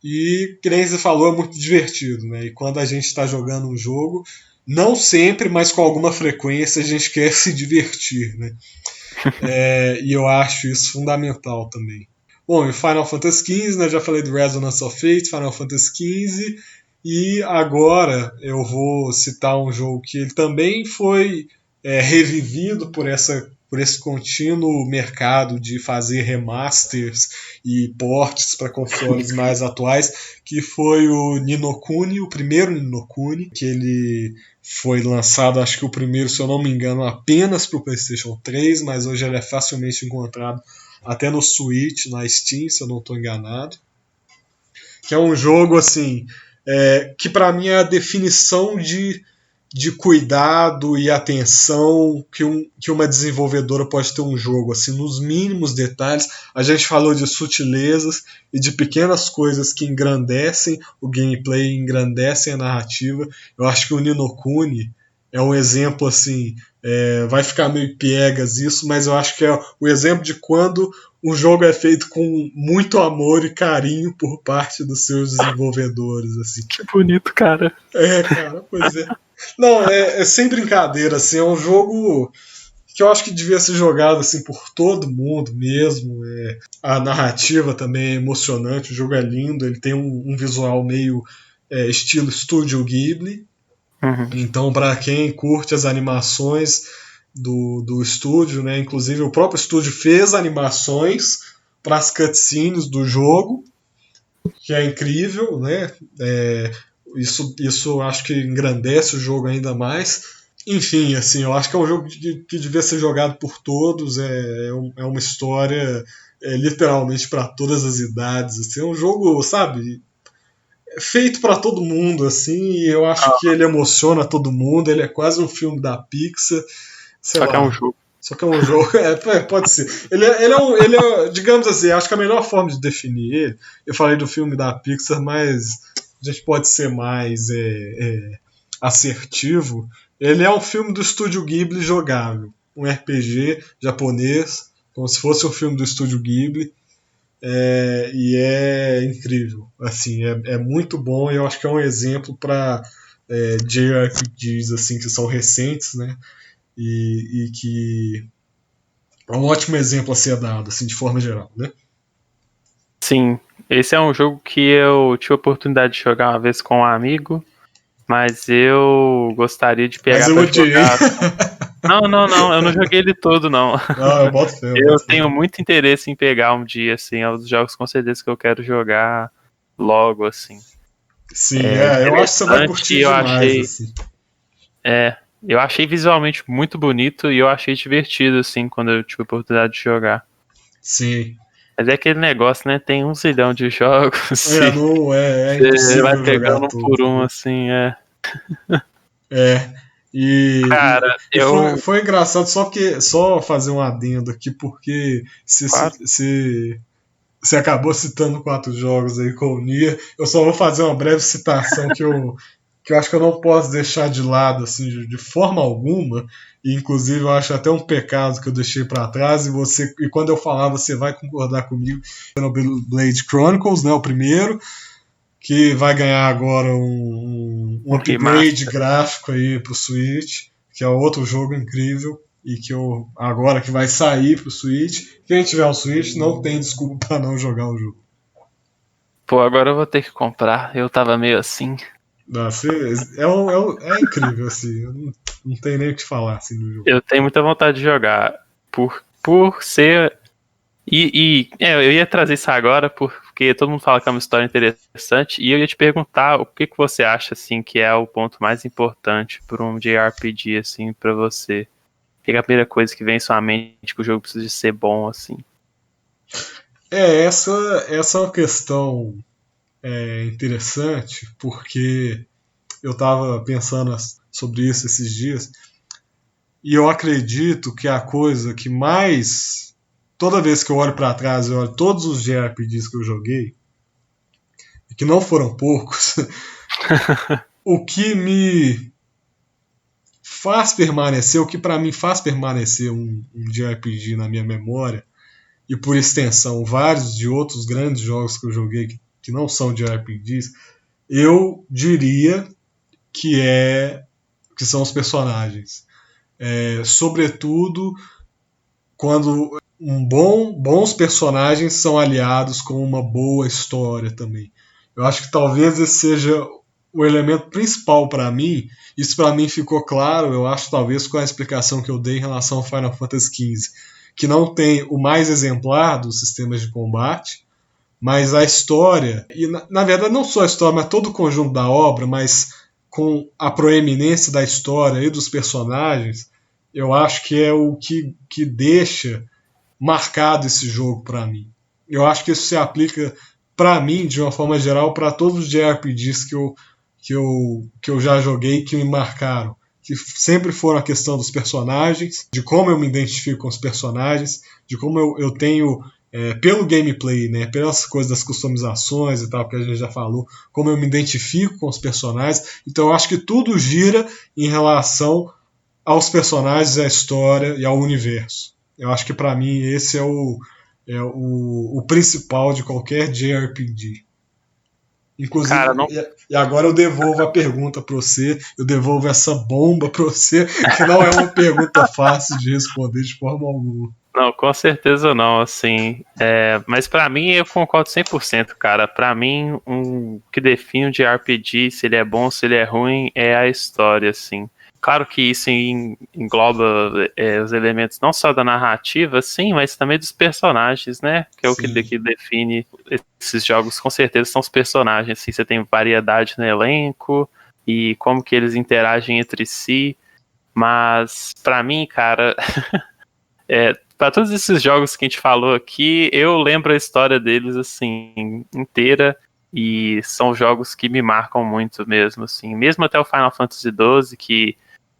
E, que nem você falou, é muito divertido, né? E quando a gente está jogando um jogo, não sempre, mas com alguma frequência, a gente quer se divertir, né? E eu acho isso fundamental também. Bom, e Final Fantasy XV, né? Já falei do Resonance of Fate, Final Fantasy XV, e agora eu vou citar um jogo que ele também foi revivido por esse contínuo mercado de fazer remasters e ports para consoles mais atuais, que foi o Ni no Kuni, o primeiro Ni no Kuni, que ele foi lançado, acho que o primeiro, se eu não me engano, apenas para o PlayStation 3, mas hoje ele é facilmente encontrado até no Switch, na Steam, se eu não estou enganado. Que é um jogo assim, que para mim é a definição de cuidado e atenção que uma desenvolvedora pode ter um jogo, assim, nos mínimos detalhes. A gente falou de sutilezas e de pequenas coisas que engrandecem o gameplay, engrandecem a narrativa. Eu acho que o Ni no Kuni é um exemplo, assim, vai ficar meio piegas isso, mas eu acho que é o exemplo de quando um jogo é feito com muito amor e carinho por parte dos seus desenvolvedores, assim. Que bonito, cara. Cara, pois é. Não, sem brincadeira, assim, é um jogo que eu acho que devia ser jogado assim por todo mundo mesmo. A narrativa também é emocionante, o jogo é lindo, ele tem um visual meio estilo Studio Ghibli. Uhum. Então, para quem curte as animações do estúdio, né, inclusive o próprio estúdio fez animações para as cutscenes do jogo, que é incrível, né? Isso acho que engrandece o jogo ainda mais. Enfim, assim, eu acho que é um jogo que devia ser jogado por todos. É uma história literalmente para todas as idades. Assim, é um jogo, sabe, feito para todo mundo, assim, e eu acho que ele emociona todo mundo. Ele é quase um filme da Pixar, sei Só lá. que é um jogo. Só que é um jogo, pode ser. Ele é, digamos assim, acho que a melhor forma de definir ele, eu falei do filme da Pixar, mas a gente pode ser mais assertivo. Ele é um filme do estúdio Ghibli jogável, um RPG japonês, como se fosse um filme do estúdio Ghibli, e é incrível. Assim, é muito bom, e eu acho que é um exemplo para JRPGs assim, que são recentes, né? E que é um ótimo exemplo a ser dado, assim, de forma geral, né? Sim, esse é um jogo que eu tive a oportunidade de jogar uma vez com um amigo, mas eu gostaria de Mas pegar eu pra odiei. jogar. Não, eu não joguei ele todo, não. Não, eu boto fé. Eu tenho muito interesse em pegar um dia, assim, é um dos jogos com certeza que eu quero jogar logo, assim. Sim, É eu acho que você vai interessante, curtir demais, assim. eu achei visualmente muito bonito e eu achei divertido, assim, quando eu tive a oportunidade de jogar. Sim. Mas é aquele negócio, né? Tem 1 zilhão de jogos. Não, é Você vai impossível jogar pegando um todos. por um, assim, É. Cara, E foi engraçado, só fazer um adendo aqui, porque Claro. você acabou citando 4 jogos aí com o Nier. Eu só vou fazer uma breve citação que eu acho que eu não posso deixar de lado, assim, de forma alguma. E, inclusive, eu acho até um pecado que eu deixei para trás. E quando eu falar, você vai concordar comigo. Xenoblade Chronicles, né, o primeiro, que vai ganhar agora um upgrade remaster. gráfico aí pro Switch, que é outro jogo incrível. E que agora que vai sair pro Switch. Quem tiver um Switch não tem desculpa para não jogar o jogo. Pô, agora eu vou ter que comprar. Eu tava meio assim. Nossa, é incrível, assim. Eu não tenho nem o que falar assim, do jogo. Eu tenho muita vontade de jogar. Por ser. Eu ia trazer isso agora porque todo mundo fala que é uma história interessante. E eu ia te perguntar o que você acha, assim, que é o ponto mais importante para um JRPG, assim, pra você. O que é a primeira coisa que vem em sua mente que o jogo precisa de ser bom, assim? Essa é uma questão interessante, porque eu estava pensando sobre isso esses dias, e eu acredito que a coisa que mais. Toda vez que eu olho para trás, eu olho todos os JRPGs que eu joguei, e que não foram poucos, o que me faz permanecer, o que para mim faz permanecer um JRPG na minha memória, e por extensão vários de outros grandes jogos que eu joguei que não são JRPGs, eu diria que são os personagens. Sobretudo quando bons personagens são aliados com uma boa história também. Eu acho que talvez esse seja o elemento principal para mim. Isso para mim ficou claro, eu acho, talvez com a explicação que eu dei em relação ao Final Fantasy XV, que não tem o mais exemplar dos sistemas de combate, mas a história, e na verdade não só a história, mas todo o conjunto da obra, mas com a proeminência da história e dos personagens, eu acho que é o que deixa marcado esse jogo para mim. Eu acho que isso se aplica para mim, de uma forma geral, para todos os JRPGs que eu já joguei que me marcaram. Que sempre foram a questão dos personagens, de como eu me identifico com os personagens, de como eu tenho, pelo gameplay, né, pelas coisas das customizações e tal, que a gente já falou, como eu me identifico com os personagens. Então eu acho que tudo gira em relação aos personagens, à história e ao universo. Eu acho que para mim esse é o principal de qualquer JRPG. Inclusive, Cara, não, e agora eu devolvo a pergunta para você, eu devolvo essa bomba para você, que não é uma pergunta fácil de responder de forma alguma. não, com certeza não, assim. Mas pra mim eu concordo 100%, cara. Pra mim, o que define um JRPG, se ele é bom, se ele é ruim, é a história, assim. Claro que isso engloba os elementos não só da narrativa, sim, mas também dos personagens, né? Que é o que define esses jogos, com certeza, são os personagens. Assim, você tem variedade no elenco e como que eles interagem entre si. Mas, pra mim, cara, pra todos esses jogos que a gente falou aqui, eu lembro a história deles, assim, inteira. E são jogos que me marcam muito mesmo, assim. Mesmo até o Final Fantasy XII, que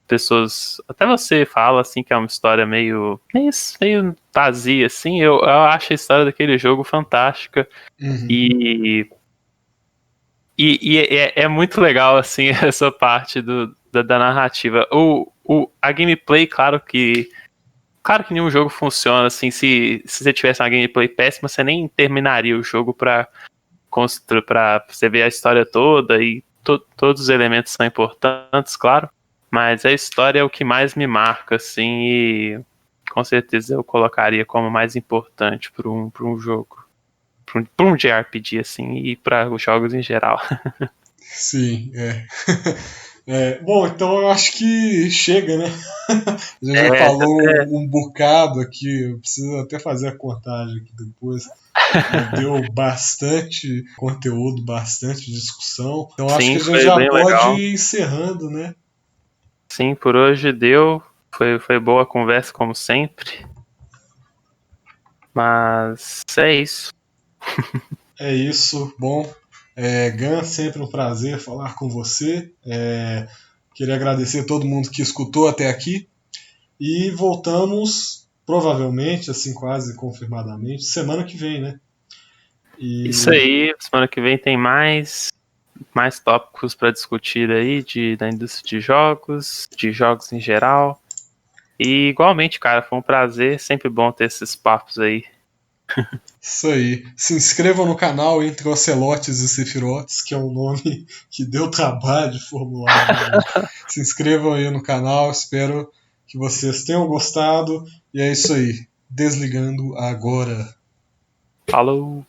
pessoas... Até você fala, assim, que é uma história meio vazia, assim. Eu acho a história daquele jogo fantástica. Uhum. E é muito legal, assim, essa parte da narrativa. A gameplay, claro que nenhum jogo funciona, assim. Se você tivesse uma gameplay péssima, você nem terminaria o jogo pra você ver a história toda e todos os elementos são importantes, claro, mas a história é o que mais me marca, assim, e com certeza eu colocaria como mais importante para um jogo, para um JRPG, assim, e para os jogos em geral. Sim, é. Bom, então eu acho que chega, né? A gente já É, falou um bocado aqui, eu preciso até fazer a contagem aqui depois. Já deu bastante conteúdo, bastante discussão. Então acho que sim, a gente foi já bem pode legal. ir encerrando, né? Sim, por hoje deu. Foi boa a conversa, como sempre. Mas é isso. É isso. Bom, Gan, sempre um prazer falar com você. Queria agradecer a todo mundo que escutou até aqui. E voltamos, provavelmente, assim, quase confirmadamente, semana que vem, né? Isso E aí, semana que vem tem mais tópicos para discutir aí da indústria de jogos em geral. E igualmente, cara, foi um prazer, sempre bom ter esses papos aí. isso aí. Se inscrevam no canal Entre Ocelotes e Sefirotes, que é um nome que deu trabalho de formular, né? Se inscrevam aí no canal, espero que vocês tenham gostado. E é isso aí. Desligando agora. Falou!